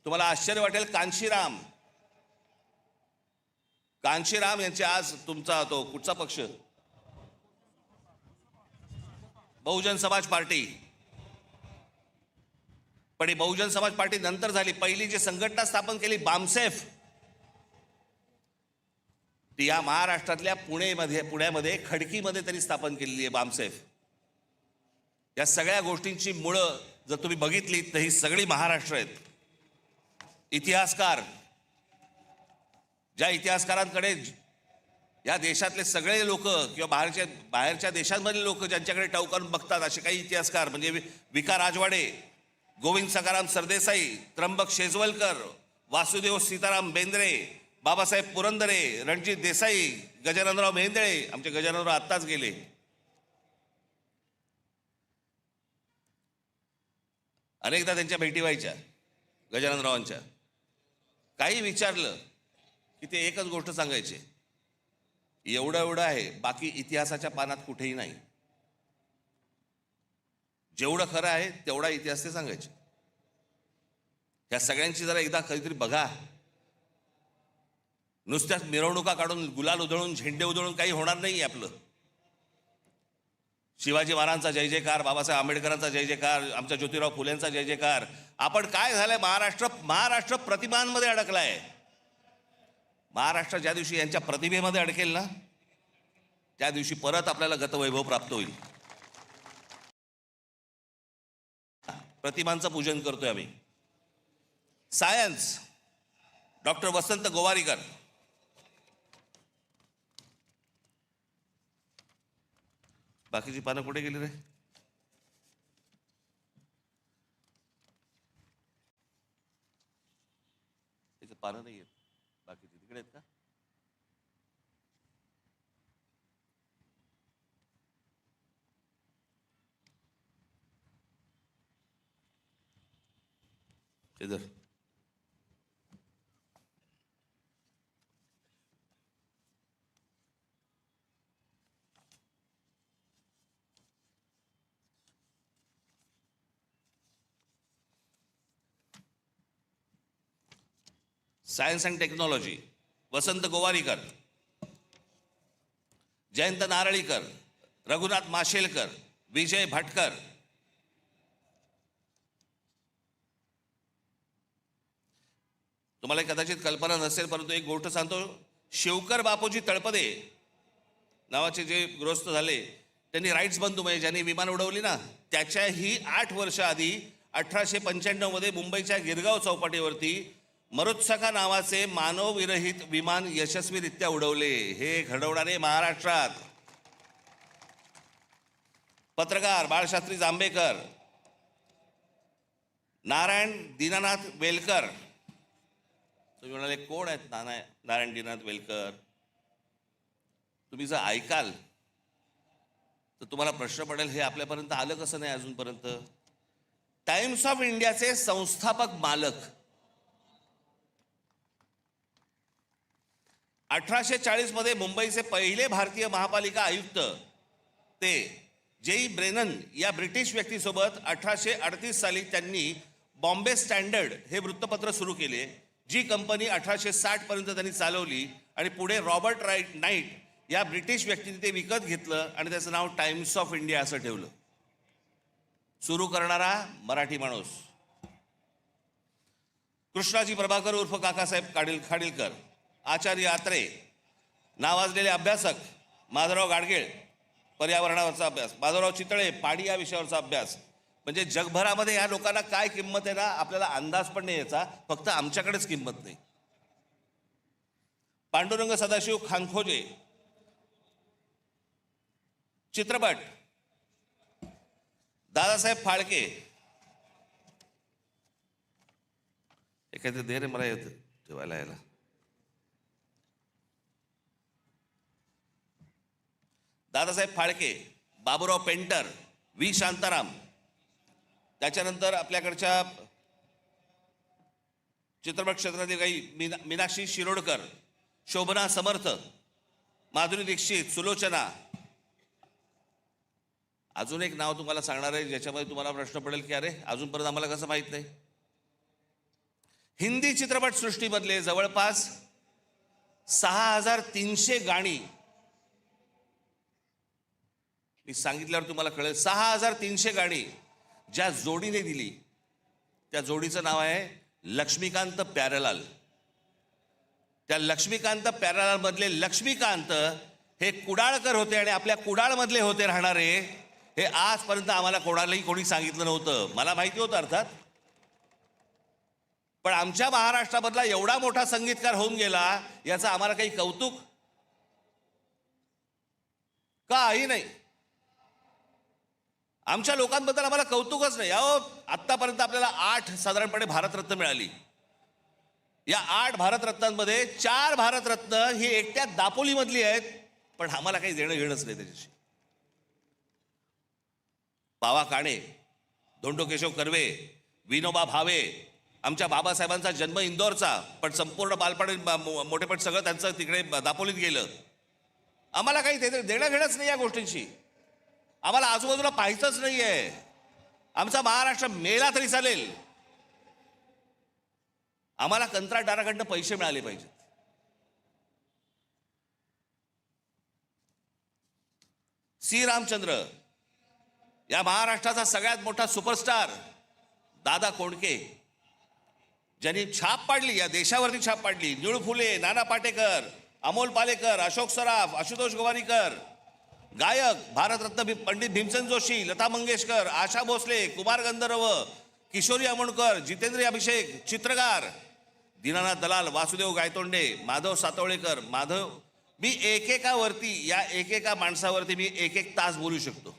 तुम्हाला आश्चर्य वाटेल, कांशीराम यांचे आज तुमचा तो कुठचा पक्ष? बहुजन समाज पार्टी. पण ही बहुजन समाज पार्टी नंतर झाली. पहिली जी संघटना स्थापन केली बामसेफ, ती या महाराष्ट्रातल्या पुण्यामध्ये खडकीमध्ये त्यांनी स्थापन केलेली आहे बामसेफ. या सगळ्या गोष्टींची मुळं जर तुम्ही बघितली तर ही सगळी महाराष्ट्र आहेत. इतिहासकार, ज्या इतिहासकारांकडे या देशातले सगळे लोक किंवा बाहेरच्या देशांमधले लोक ज्यांच्याकडे टवकारून बघतात, असे काही इतिहासकार म्हणजे विका राजवाडे, गोविंद सखाराम सरदेसाई, त्र्यंबक शेजवलकर, वासुदेव सीताराम बेंद्रे, बाबासाहेब पुरंदरे, रणजित देसाई, गजाननराव मेहेंदळे. आमचे गजाननराव आत्ताच गेले. अनेकदा त्यांच्या भेटी व्हायच्या गजाननरावांच्या. काही विचारलं की ते एकच गोष्ट सांगायचे, एवढं आहे, बाकी इतिहासाच्या पानात कुठेही नाही. जेवढं खरं आहे तेवढा इतिहास ते सांगायचे. या सगळ्यांची जरा एकदा कधीतरी बघा. नुसत्याच मिरवणुका काढून, गुलाल उधळून, झेंडे उधळून काही होणार नाही आपलं. शिवाजी महाराजांचा जय जयकार, बाबासाहेब आंबेडकरांचा जय जयकार, आमच्या ज्योतिराव फुलेंचा जय जयकार. आपण काय झालंय, महाराष्ट्र प्रतिमांमध्ये अडकलाय. महाराष्ट्र ज्या दिवशी यांच्या प्रतिमेमध्ये अडकेल ना, त्या दिवशी परत आपल्याला गतवैभव प्राप्त होईल. प्रतिमांचं पूजन करतोय आम्ही. सायन्स, डॉक्टर वसंत गोवारीकर. बाकीची पानं कुठे गेली रे? त्याची पानं नाही आहेत. बाकीची तिकडे आहेत का? इधर. सायन्स अँड टेक्नॉलॉजी, वसंत गोवारीकर, जयंत नारळीकर, रघुनाथ माशेलकर, विजय भटकर. तुम्हाला कदाचित कल्पना नसेल, परंतु एक गोष्ट सांगतो. शिवकर बापूजी तळपदे नावाचे जे गृहस्थ झाले, त्यांनी राईट्स बंधू म्हणजे ज्यांनी विमान उडवली ना, त्याच्याही 8 वर्ष आधी 1895 मध्ये मुंबईच्या गिरगाव चौपाटीवरती मरुत्सखा नावाचे मानवविरहित विमान यशस्वीरित्या उडवले. हे घडवणारे महाराष्ट्रात. पत्रकार बाळशास्त्री जांभेकर, नारायण दीनानाथ वेलकर. तुम्ही म्हणाले कोण आहेत नारायण दीनानाथ वेलकर? तुम्ही जर ऐकाल तर तुम्हाला प्रश्न पडेल, हे आपल्यापर्यंत आलं कसं नाही अजूनपर्यंत. टाइम्स ऑफ इंडियाचे संस्थापक मालक. 1840 मध्ये मुंबईचे पहिले भारतीय महापालिका आयुक्त ते जेई ब्रेनन या ब्रिटिश व्यक्तीसोबत 1838 साली त्यांनी बॉम्बे स्टँडर्ड हे वृत्तपत्र सुरू केले, जी कंपनी 1860 पर्यंत त्यांनी चालवली. आणि पुढे रॉबर्ट नाईट या ब्रिटिश व्यक्तीने ते विकत घेतलं आणि त्याचं नाव टाइम्स ऑफ इंडिया असं ठेवलं. सुरू करणारा मराठी माणूस. कृष्णाजी प्रभाकर उर्फ काकासाहेब खाडीलकर. आचार्य आत्रे, नावाजलेले अभ्यासक. माधवराव गाडगीळ, पर्यावरणावरचा अभ्यास. माधवराव चितळे, पाणी या विषयावरचा अभ्यास. म्हणजे जगभरामध्ये या लोकांना काय किंमत आहे ना, आपल्याला अंदाज पण नाही याचा, फक्त आमच्याकडेच किंमत नाही. पांडुरंग सदाशिव खानखोजे. चित्रपट दादासाहेब फाळके, एखादे दे रे मला येत ठेवायला यायला. Dadasaheb Phalke, Baburao painter, V Shantaram. त्याच्यानंतर आपल्याकडच्या चित्रपट क्षेत्रातील काही मीनाक्षी शिरोडकर, शोभना समर्थ, माधुरी दीक्षित, सुलोचना. अजून एक नाव तुम्हाला सांगणार आहे ज्याच्यामध्ये तुम्हाला प्रश्न पडेल की अरे अजूनपर्यंत आम्हाला कसं माहित नाही. हिंदी चित्रपट सृष्टीमधले जवळपास 6300 गाणी, मी सांगितल्यावर तुम्हाला कळेल, 6300 गाणी ज्या जोडीने दिली त्या जोडीचं नाव आहे लक्ष्मीकांत प्यारेलाल. त्या लक्ष्मीकांत प्यारेलाल मधले लक्ष्मीकांत हे कुडाळकर होते आणि आपल्या कुडाळमधले होते राहणारे. हे आजपर्यंत आम्हाला कोणी सांगितलं नव्हतं. मला माहिती होतं अर्थात, पण आमच्या महाराष्ट्रामधला एवढा मोठा संगीतकार होऊन गेला याचं आम्हाला काही कौतुक काही नाही. आमच्या लोकांबद्दल आम्हाला कौतुकच नाही. अहो आत्तापर्यंत आपल्याला 8 साधारणपणे भारतरत्न मिळाली. या 8 भारतरत्नांमध्ये 4 भारतरत्न ही एकट्या दापोलीमधली आहेत, पण आम्हाला काही देणं घेणंच नाही त्याच्याशी. पावा काणे, धोंडो केशव कर्वे, विनोबा भावे, आमच्या बाबासाहेबांचा जन्म इंदोरचा, पण संपूर्ण बालपण मोठेपण सगळं त्यांचं तिकडे दापोलीत गेलं. आम्हाला काही देणं घेणंच नाही या गोष्टींशी. आम्हाला आजूबाजूला पाहायचंच नाहीये. आमचा महाराष्ट्र मेला तरी चालेल. आम्हाला कंत्राटदाराकडनं पैसे मिळाले पाहिजेत. सी रामचंद्र, या महाराष्ट्राचा सगळ्यात मोठा सुपरस्टार दादा कोंडके, ज्यांनी छाप पाडली, या देशावरती छाप पाडली. निळू फुले, नाना पाटेकर, अमोल पालेकर, अशोक सराफ, आशुतोष गोवारीकर. गायक भारतरत्न पंडित भीमसेन जोशी, लता मंगेशकर, आशा भोसले, कुमार गंधर्व, किशोरी आमोणकर, जितेंद्र अभिषेक. चित्रकार दीनानाथ दलाल, वासुदेव गायतोंडे, माधव सातवळेकर. मी एकेकावरती, या एकेका माणसावरती मी एक तास बोलू शकतो.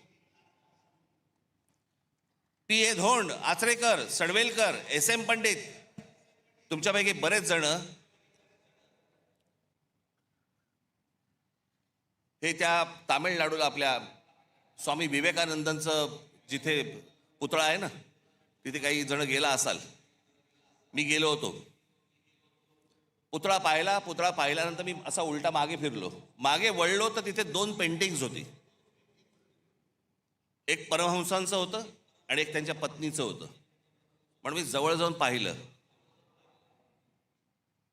पी ए धोंड, आचरेकर, सडवेलकर, एस एम पंडित. तुमच्यापैकी बरेच जण हे त्या तामिळनाडूला आपल्या स्वामी विवेकानंदांचं जिथे पुतळा आहे ना, तिथे काही जण गेला असाल. मी गेलो होतो. पुतळा पाहिल्यानंतर मी असा उलटा मागे फिरलो. मागे वळलो तर तिथे 2 पेंटिंग्स होती. एक परमहंसांचं होतं आणि एक त्यांच्या पत्नीचं होतं. म्हणून मी जवळ जाऊन पाहिलं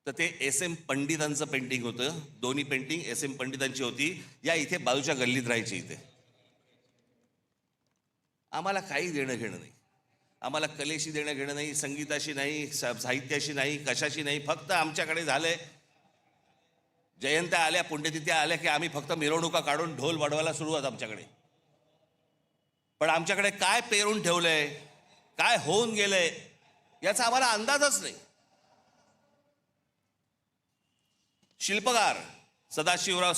तर ते एस एम पंडितांचं पेंटिंग होतं. दोन्ही पेंटिंग एस एम पंडितांची होती. या इथे बाजूच्या गल्लीत राहायची. इथे आम्हाला काही देणं घेणं नाही. आम्हाला कलेशी देणं घेणं नाही, संगीताशी नाही, साहित्याशी नाही, कशाशी नाही. फक्त आमच्याकडे झालंय जयंत्या आल्या, पुण्यतिथ्या आल्या की आम्ही फक्त मिरवणुका काढून ढोल वाढवायला सुरुवात आमच्याकडे. पण आमच्याकडे काय पेरून ठेवलंय, काय होऊन गेलंय याचा आम्हाला अंदाजच नाही. शिल्पकार सदाशिव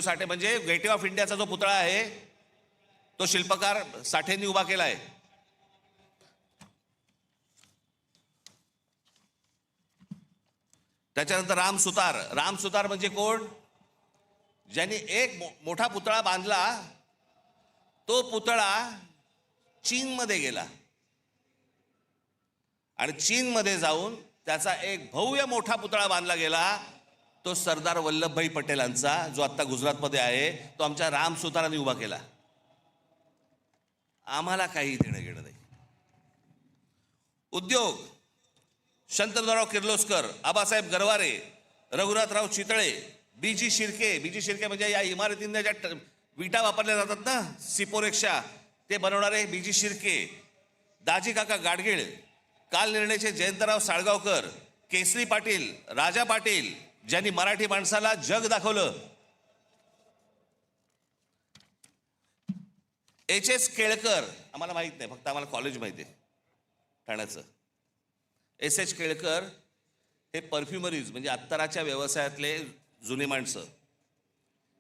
साठे म्हणजे गेटवे ऑफ इंडियाचा जो पुतळा आहे तो शिल्पकार साठेंनी उभा केला आहे. त्याच्यानंतर राम सुतार म्हणजे कोण? ज्यांनी एक मोठा पुतळा बांधला. तो पुतळा चीनमध्ये गेला आणि चीनमध्ये जाऊन त्याचा एक भव्य मोठा पुतळा बांधला गेला. तो सरदार वल्लभभाई पटेलांचा, जो आता गुजरातमध्ये आहे, तो आमच्या राम सुतारांनी उभा केला. आम्हाला काही देणं घेणं नाही. उद्योग शंतनुराव किर्लोस्कर, आबासाहेब गरवारे, रघुनाथराव चितळे, बीजी शिर्के म्हणजे या इमारतींना ज्या विटा वापरल्या जातात ना, सिपोरेक्षा, ते बनवणारे बीजी शिर्के. दाजी काका गाडगीळ, काल निर्णयचे जयंतराव साळगावकर, केसरी पाटील, राजा पाटील, ज्यांनी मराठी माणसाला जग दाखवलं. एच एस केळकर, आम्हाला माहित नाही, फक्त आम्हाला कॉलेज माहिती आहे ठाण्याचं. एस एच केळकर हे परफ्युमरीज म्हणजे अत्तराच्या व्यवसायातले जुने माणसं.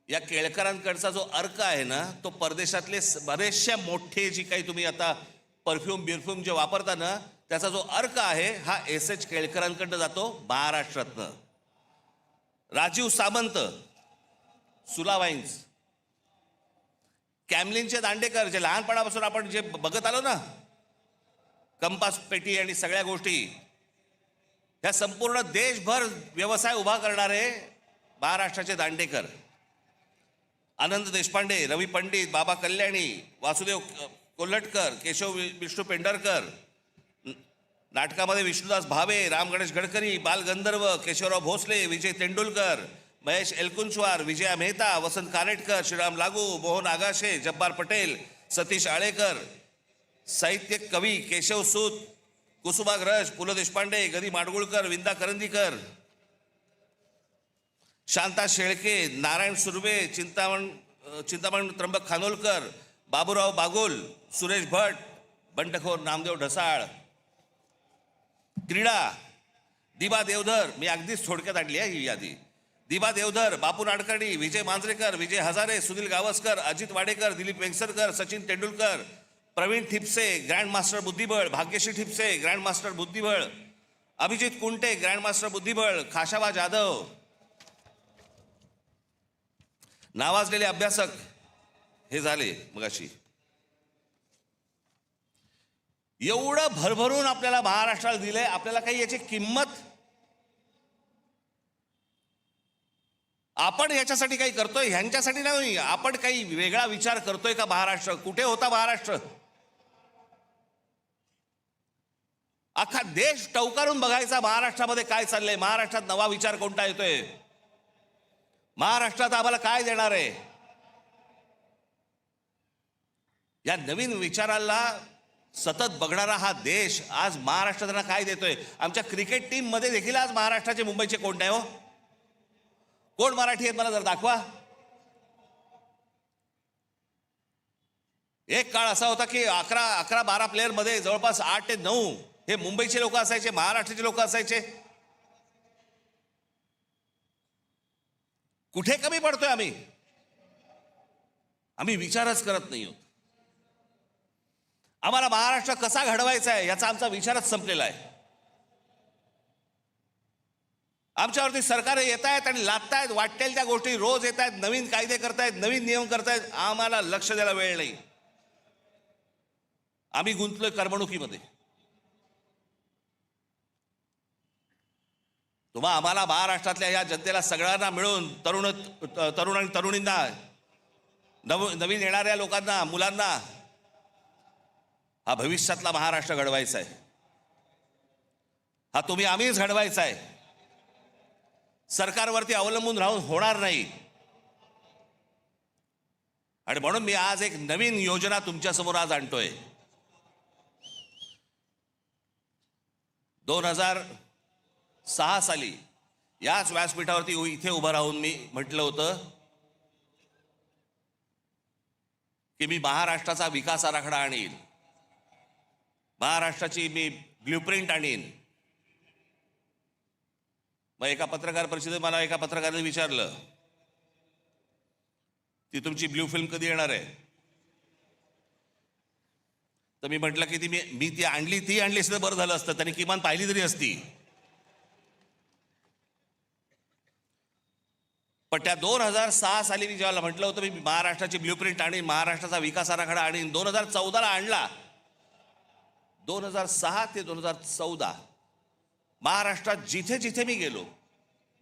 या केळकरांकडचा जो अर्क आहे ना, तो परदेशातले बरेचशा मोठे जी काही तुम्ही आता परफ्यूम बिरफ्यूम जे वापरता ना, त्याचा जो अर्क आहे हा एस केळकरांकडनं जातो महाराष्ट्रातनं. राजीव सामंत, सुला वाईन्स, कॅमलिनचे दांडेकर, जे लहानपणापासून आपण जे बघत आलो ना, कंपास पेटी आणि सगळ्या गोष्टी, ह्या संपूर्ण देशभर व्यवसाय उभा करणारे महाराष्ट्राचे दांडेकर. आनंद देशपांडे, रवी पंडित, बाबा कल्याणी, वासुदेव कोल्हटकर, केशव विष्णू पेंढरकर, नाटकामध्ये विष्णुदास भावे, राम गणेश गडकरी, बाल गंधर्व, केशवराव भोसले, विजय तेंडुलकर, महेश एलकुंचवार, विजया मेहता, वसंत कानेटकर, श्रीराम लागू, मोहन आगाशे, जब्बार पटेल, सतीश आळेकर, साहित्य कवी केशव सूत, कुसुमाग्रज, पु ल देशपांडे, गदी माडगुळकर, विंदा करंदीकर, शांता शेळके, नारायण सुर्वे, चिंतामण त्र्यंबक खानोलकर, बाबूराव बागुल, सुरेश भट, बंडखोर नामदेव ढसाळ. क्रीडा, दिबा देवधर, मी अगदीच थोडक्यात आणली आहे ही यादी. दिबा देवधर, बापू नाडकर्णी, विजय मांजरेकर, विजय हजारे, सुनील गावस्कर, अजित वाडेकर, दिलीप वेंगसरकर, सचिन तेंडुलकर, प्रवीण ठिपसे, ग्रँड मास्टर बुद्धिबळ, भाग्यश्री ठिपसे, ग्रँड मास्टर बुद्धिबळ, अभिजित कुंटे, ग्रँड मास्टर बुद्धिबळ, खाशाबा जाधव, नावाजलेले अभ्यासक हे झाले मगाशी. एवढं भरभरून आपल्याला महाराष्ट्राला दिलंय, आपल्याला काही याची किंमत, आपण याच्यासाठी काही करतोय, ह्यांच्यासाठी नाही, आपण काही वेगळा विचार करतोय का? महाराष्ट्र कुठे होता? महाराष्ट्र अख्खा देश टवकारून बघायचा महाराष्ट्रामध्ये काय चाललंय, महाराष्ट्रात नवा विचार कोणता येतोय, महाराष्ट्रात आम्हाला काय देणार आहे. या नवीन विचाराला सतत बघणारा हा देश आज महाराष्ट्र त्यांना काय देतोय. आमच्या क्रिकेट टीम मध्ये देखील आज महाराष्ट्राचे मुंबईचे कोण नाही हो. कोण मराठी आहेत मला जर दाखवा. एक काळ असा होता की 11-12 प्लेयर मध्ये जवळपास 8 ते 9 हे मुंबईचे लोक असायचे, महाराष्ट्राचे लोक असायचे. कुठे कमी पडतोय आम्ही? आम्ही विचारच करत नाही आहोत. आम्हाला महाराष्ट्र कसा घडवायचा आहे याचा आमचा विचारच संपलेला आहे. आमच्यावरती सरकार येत आहेत आणि लादतायत, वाटेल त्या गोष्टी रोज येत आहेत, नवीन कायदे करतायत, नवीन नियम करतायत. आम्हाला लक्ष द्यायला वेळ नाही. आम्ही गुंतलोय करमणुकीमध्ये. तुम्हा आम्हाला महाराष्ट्रातल्या या जनतेला सगळ्यांना मिळून तरुण आणि तरुणींना, नवीन येणाऱ्या लोकांना, मुलांना हा भविष्यातला महाराष्ट्र घडवायचा आहे. हा तुम्ही आम्हीच घडवायचा आहे. सरकारवरती अवलंबून राहून होणार नाही. आणि म्हणून मी आज एक नवीन योजना तुमच्या समोर आज आणतोय. 2006 साली याच व्यासपीठावरती इथे उभं राहून मी म्हटलं होतं की मी महाराष्ट्राचा विकास आराखडा आणीन, महाराष्ट्राची मी ब्ल्यूप्रिंट आणीन. मग एका पत्रकार परिषदेत मला एका पत्रकाराने विचारलं ती तुमची ब्ल्यू फिल्म कधी येणार आहे. तर मी म्हटलं की मी ती आणली असतं बरं झालं असतं, त्यांनी किमान पाहिली तरी असती. पण त्या 2006 साली मी जेव्हा म्हटलं होतं मी महाराष्ट्राची ब्ल्यूप्रिंट आणीन, महाराष्ट्राचा विकास आराखडा आणीन, 2014ला आणला. 2006 ते 2014 महाराष्ट्रात जिथे जिथे मी गेलो,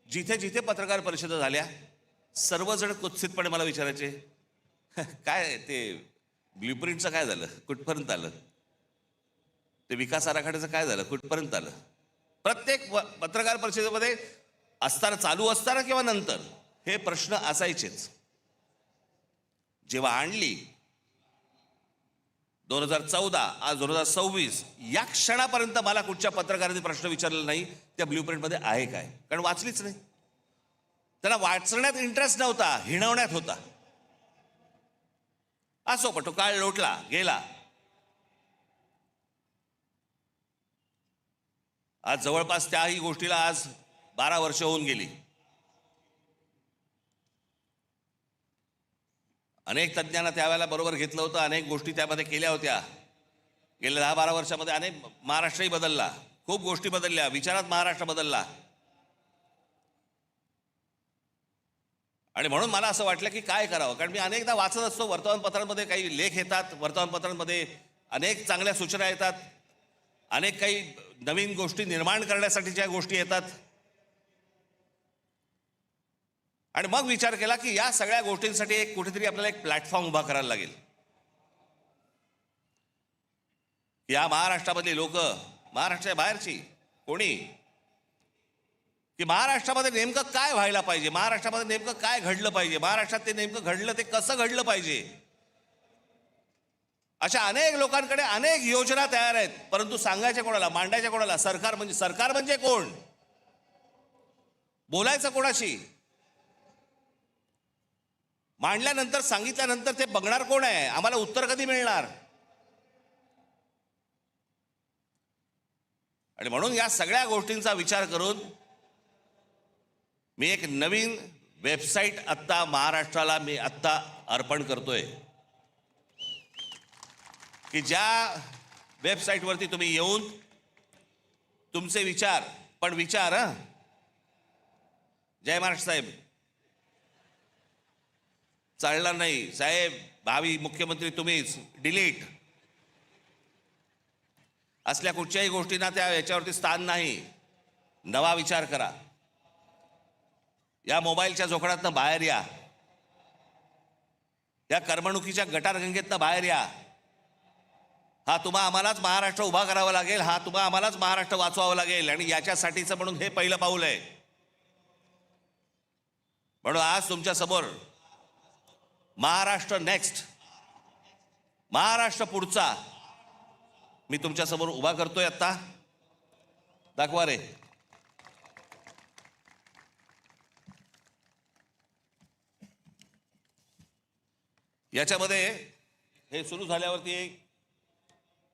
जिथे जिथे पत्रकार परिषदा झाल्या, सर्वजण कुत्सितपणे मला विचारायचे काय ते ब्ल्यूप्रिंटचं काय झालं, कुठपर्यंत आलं, ते विकास आराखड्याचं काय झालं, कुठपर्यंत आलं. प्रत्येक पत्रकार परिषदेमध्ये असताना, चालू असताना किंवा नंतर हे प्रश्न असायचेच. जेव्हा आणली 2014, आज 2026, या क्षणापर्यंत मला कुठच्या पत्रकारांनी प्रश्न विचारलेला नाही त्या ब्ल्यूप्रिंटमध्ये आहे काय, कारण वाचलीच नाही. त्यांना वाचण्यात इंटरेस्ट नव्हता, हिणवण्यात होता. असो, पण तो काळ लोटला गेला. आज जवळपास त्याही गोष्टीला आज 12 वर्ष होऊन गेली. अनेक तज्ज्ञांना त्यावेळेला बरोबर घेतलं होतं, अनेक गोष्टी त्यामध्ये केल्या होत्या. गेल्या 10-12 वर्षामध्ये अनेक महाराष्ट्रही बदलला, खूप गोष्टी बदलल्या, विचारात महाराष्ट्र बदलला. आणि म्हणून मला असं वाटलं की काय करावं, कारण मी अनेकदा वाचत असतो वर्तमानपत्रांमध्ये, काही लेख येतात वर्तमानपत्रांमध्ये, अनेक चांगल्या सूचना येतात, अनेक काही नवीन गोष्टी निर्माण करण्यासाठीच्या गोष्टी येतात. आणि मग विचार केला की या सगळ्या गोष्टींसाठी एक कुठेतरी आपल्याला एक प्लॅटफॉर्म उभा करायला लागेल. या महाराष्ट्रामधली लोक, महाराष्ट्राच्या बाहेरची कोणी, की महाराष्ट्रामध्ये नेमकं काय व्हायला पाहिजे, महाराष्ट्रामध्ये नेमकं काय घडलं पाहिजे, महाराष्ट्रात ते नेमकं घडलं ते कसं घडलं पाहिजे, अशा अनेक लोकांकडे अनेक योजना तयार आहेत. परंतु सांगायच्या कोणाला, मांडायच्या कोणाला? सरकार म्हणजे कोण, बोलायचं कोणाशी, मांडल्यानंतर सांगितल्यानंतर ते बघणार कोण आहे, आम्हाला उत्तर कधी मिळणार? आणि म्हणून या सगळ्या गोष्टींचा विचार करून मी एक नवीन वेबसाईट आत्ता महाराष्ट्राला मी आत्ता अर्पण करतोय, की ज्या वेबसाईटवरती तुम्ही येऊन तुमचे विचार, पण विचार जय महाराष्ट्र साहेब, चालणार नाही साहेब, भावी मुख्यमंत्री तुम्हीच, डिलीट, असल्या कुठच्याही गोष्टींना त्या याच्यावरती स्थान नाही. नवा विचार करा, या मोबाईलच्या जोखडातनं बाहेर या, या करमणुकीच्या गटारगंगेतनं बाहेर या. हा तुम्हा आम्हालाच महाराष्ट्र उभा करावा लागेल, हा तुम्हा आम्हालाच महाराष्ट्र वाचवावा लागेल, आणि याच्यासाठीचं म्हणून हे पहिलं पाऊल आहे. म्हणून आज तुमच्या समोर महाराष्ट्र नेक्स्ट, महाराष्ट्र पुढचा मी तुमच्या समोर उभा करतोय. आता दाखवा रे, याच्यामध्ये हे सुरू झाल्यावरती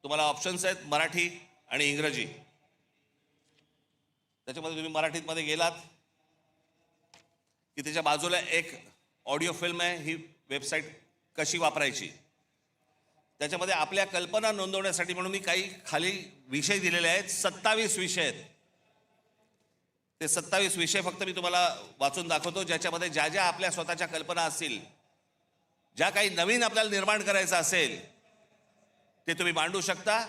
तुम्हाला ऑप्शन्स आहेत, मराठी आणि इंग्रजी. त्याच्यामध्ये तुम्ही मराठीमध्ये गेलात की त्याच्या बाजूला एक ऑडिओ फिल्म आहे, ही वेबसाईट कशी वापरायची. त्याच्यामध्ये आपल्या कल्पना नोंदवण्यासाठी म्हणून मी काही खाली विषय दिलेले आहेत, 27 विषय आहेत. ते 27 विषय फक्त मी तुम्हाला वाचून दाखवतो, ज्याच्यामध्ये ज्या ज्या आपल्या स्वतःच्या कल्पना असतील, ज्या काही नवीन आपल्याला निर्माण करायचं असेल ते तुम्ही मांडू शकता.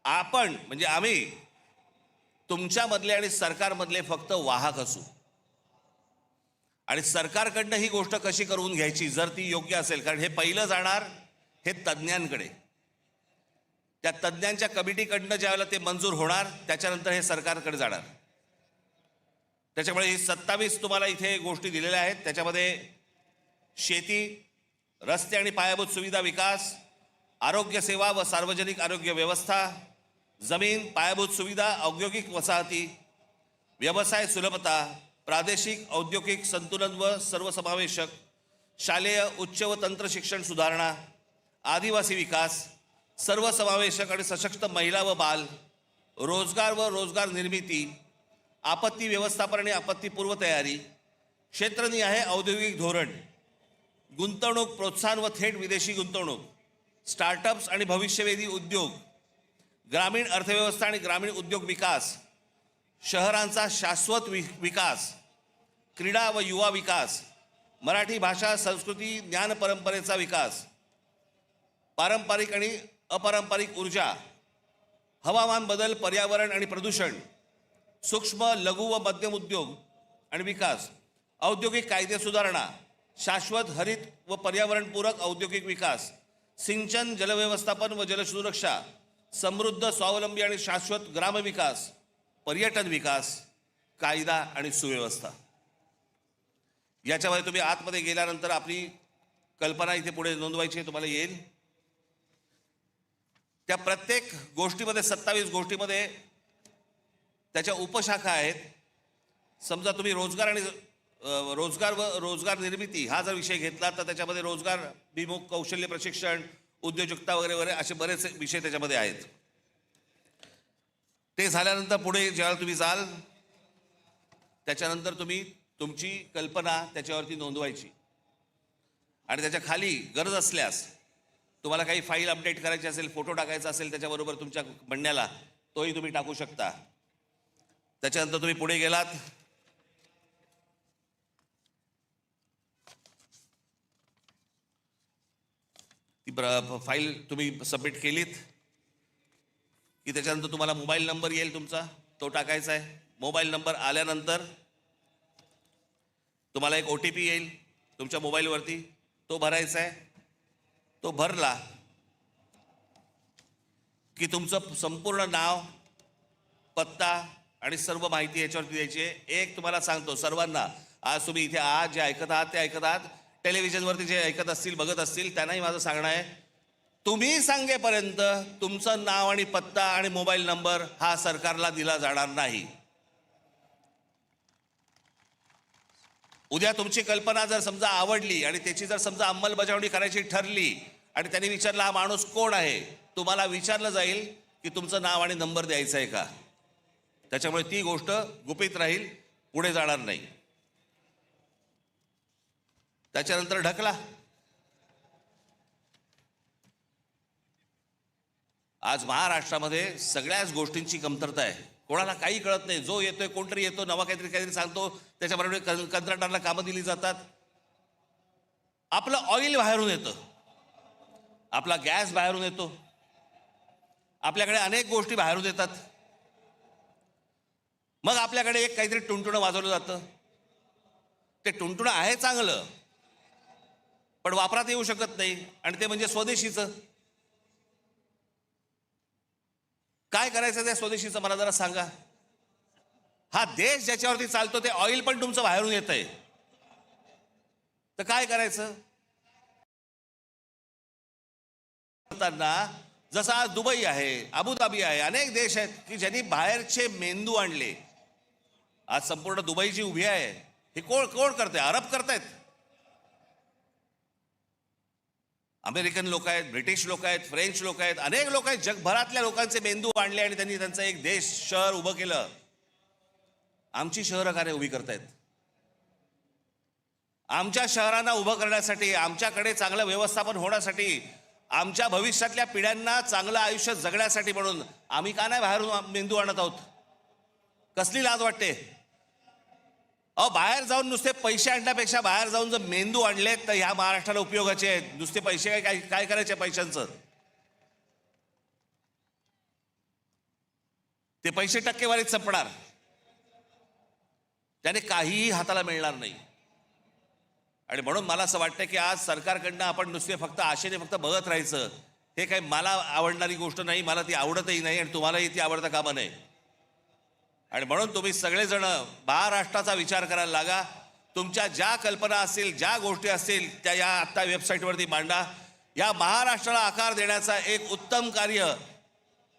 आपण म्हणजे आम्ही तुमच्यामधले आणि सरकारमधले फक्त वाहक असू, आणि सरकारकडनं ही गोष्ट कशी करून घ्यायची जर ती योग्य असेल, कारण हे पहिलं जाणार हे तज्ज्ञांकडे, त्या तज्ज्ञांच्या कमिटीकडनं ज्यावेळेला ते मंजूर होणार त्याच्यानंतर हे सरकारकडे जाणार. त्याच्यामुळे ही 27 तुम्हाला इथे गोष्टी दिलेल्या आहेत. त्याच्यामध्ये शेती, रस्ते आणि पायाभूत सुविधा विकास, आरोग्य सेवा व सार्वजनिक आरोग्य व्यवस्था, जमीन, पायाभूत सुविधा, औद्योगिक वसाहती, व्यवसाय सुलभता, प्रादेशिक औद्योगिक संतुलन व सर्वसमावेशक, शालेय उच्च व तंत्र शिक्षण सुधारणा, आदिवासी विकास, सर्वसमावेशक आणि सशक्त महिला व बाल, रोजगार व रोजगार निर्मिती, आपत्ती व्यवस्थापन आणि आपत्तीपूर्व तयारी, क्षेत्रनिहाय औद्योगिक धोरण, गुंतवणूक प्रोत्साहन व थेट विदेशी गुंतवणूक, स्टार्टअप्स आणि भविष्यवेधी उद्योग, ग्रामीण अर्थव्यवस्था आणि ग्रामीण उद्योग विकास, शहरांचा शाश्वत विकास, क्रीडा व युवा विकास, मराठी भाषा संस्कृती ज्ञान परंपरेचा विकास, पारंपरिक आणि अपारंपरिक ऊर्जा, हवामान बदल, पर्यावरण आणि प्रदूषण, सूक्ष्म लघु व मध्यम उद्योग आणि विकास, औद्योगिक कायदे सुधारणा, शाश्वत हरित व पर्यावरणपूरक औद्योगिक विकास, सिंचन, जलव्यवस्थापन व जलसुरक्षा, समृद्ध स्वावलंबी आणि शाश्वत ग्रामविकास, पर्यटन विकास, कायदा आणि सुव्यवस्था. याच्यामध्ये तुम्ही आतमध्ये गेल्यानंतर आपली कल्पना इथे पुढे नोंदवायची तुम्हाला येईल. त्या प्रत्येक गोष्टीमध्ये 27 गोष्टीमध्ये त्याच्या उपशाखा आहेत. समजा तुम्ही रोजगार आणि रोजगार व रोजगार निर्मिती हा जर विषय घेतला तर त्याच्यामध्ये रोजगार विमुख, कौशल्य प्रशिक्षण, उद्योजकता वगैरे वगैरे असे बरेच विषय त्याच्यामध्ये आहेत. ते झाल्यानंतर पुढे जेव्हा तुम्ही जाल त्याच्यानंतर तुम्ही तुमची कल्पना त्याच्यावरती नोंदवायची. आणि त्याच्या खाली गरज असल्यास तुम्हाला काही फाईल अपडेट करायची असेल, फोटो टाकायचा असेल त्याच्याबरोबर तुमच्या म्हणण्याला, तोही तुम्ही टाकू शकता. त्याच्यानंतर तुम्ही पुढे गेलात, ती फाईल तुम्ही सबमिट केलीत की त्याच्यानंतर तुम्हाला मोबाईल नंबर येईल तुमचा, तो टाकायचा आहे. मोबाईल नंबर आल्यानंतर तुम्हाला एक OTP येईल तुमच्या मोबाईलवरती, तो भरायचा आहे. तो भरला की तुमचं संपूर्ण नाव, पत्ता आणि सर्व माहिती याच्यावरती द्यायची आहे. एक तुम्हाला सांगतो सर्वांना, आज तुम्ही इथे आज जे ऐकत आहात ते ऐकत आहात, टेलिव्हिजनवरती जे ऐकत असतील, बघत असतील, त्यांनाही माझं सांगणं आहे, तुम्ही सांगेपर्यंत तुमचं नाव आणि पत्ता आणि मोबाईल नंबर हा सरकारला दिला जाणार नाही. उद्या तुमची कल्पना जर समजा आवडली आणि त्याची जर समजा अंमलबजावणी करायची ठरली आणि त्यांनी विचारलं हा माणूस कोण आहे, तुम्हाला विचारलं जाईल की तुमचं नाव आणि नंबर द्यायचा आहे का. त्याच्यामुळे ती गोष्ट गुपित राहील, पुढे जाणार नाही. त्याच्यानंतर ढकला. आज महाराष्ट्रामध्ये सगळ्याच गोष्टींची कमतरता आहे. कोणाला काही कळत नाही. जो येतोय, कोणतरी येतो, नवा काहीतरी सांगतो, त्याच्याबरोबर कंत्राटदाराला कामं दिली जातात. आपलं ऑइल बाहेरून येतं, आपला गॅस बाहेरून येतो, आपल्याकडे अनेक गोष्टी बाहेरून येतात. मग आपल्याकडे एक काहीतरी टुणटुणं वाजवलं जातं. ते टुणटुणं आहे चांगलं, पण वापरात येऊ शकत नाही, आणि ते म्हणजे स्वदेशीचं. काय करायचं त्या स्वदेशीचं मला जरा सांगा. हा देश ज्याच्यावरती चालतो ते ऑइल पण तुमचं बाहेरून येत आहे, तर काय करायचं. जसं आज दुबई आहे, अबुधाबी आहे, अनेक देश आहेत की ज्यांनी बाहेरचे मेंदू आणले. आज संपूर्ण दुबई जी उभी आहे हे कोण कोण करते? अरब करतायत, अमेरिकन लोक आहेत, ब्रिटिश लोक आहेत, फ्रेंच लोक आहेत, अनेक लोक आहेत. जगभरातल्या लोकांचे मेंदू आणले आणि त्यांनी त्यांचं एक देश, शहर उभं केलं. आमची शहरं कार्य उभी करतायत. आमच्या शहरांना उभं करण्यासाठी, आमच्याकडे चांगलं व्यवस्थापन होण्यासाठी, आमच्या भविष्यातल्या पिढ्यांना चांगलं आयुष्य जगण्यासाठी म्हणून आम्ही का नाही बाहेरून मेंदू आणत आहोत? कसली लाज वाटते. अहो, बाहेर जाऊन नुसते पैसे आणण्यापेक्षा बाहेर जाऊन जर मेंदू आणले तर ह्या महाराष्ट्राला उपयोगाचे आहेत. नुसते पैसे काय काय करायचे पैशांचं? ते पैसे टक्केवारीत संपणार, त्याने काहीही हाताला मिळणार नाही. आणि म्हणून मला असं वाटतं की आज सरकारकडनं आपण नुसते फक्त आशेने फक्त बघत राहायचं, हे काही मला आवडणारी गोष्ट नाही. मला ती आवडतही नाही आणि तुम्हालाही ती आवडता कामा नये. आणि म्हणून तुम्ही सगळेजण महाराष्ट्राचा विचार करायला लागा. तुमच्या ज्या कल्पना असतील, ज्या गोष्टी असतील, त्या या आत्ता वेबसाईटवरती मांडा. या महाराष्ट्राला आकार देण्याचा एक उत्तम कार्य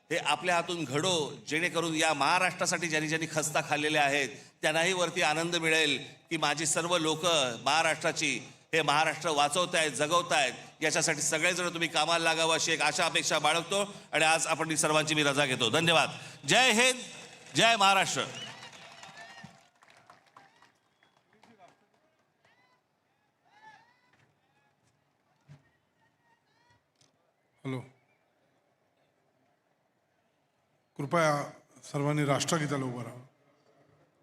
हे आपल्या हातून घडो, जेणेकरून या महाराष्ट्रासाठी ज्यांनी ज्यांनी खस्ता खाल्लेल्या आहेत त्यांनाही वरती आनंद मिळेल की माझी सर्व लोक महाराष्ट्राची, हे महाराष्ट्र वाचवतायत, जगवतायत. याच्यासाठी सगळेजण तुम्ही कामाला लागावं अशी एक आशा अपेक्षा बाळगतो. आणि आज आपण सर्वांची मी रजा घेतो. धन्यवाद. जय हिंद, जय महाराष्ट्र. हॅलो, कृपया सर्वांनी राष्ट्रगीताला उभं राहा.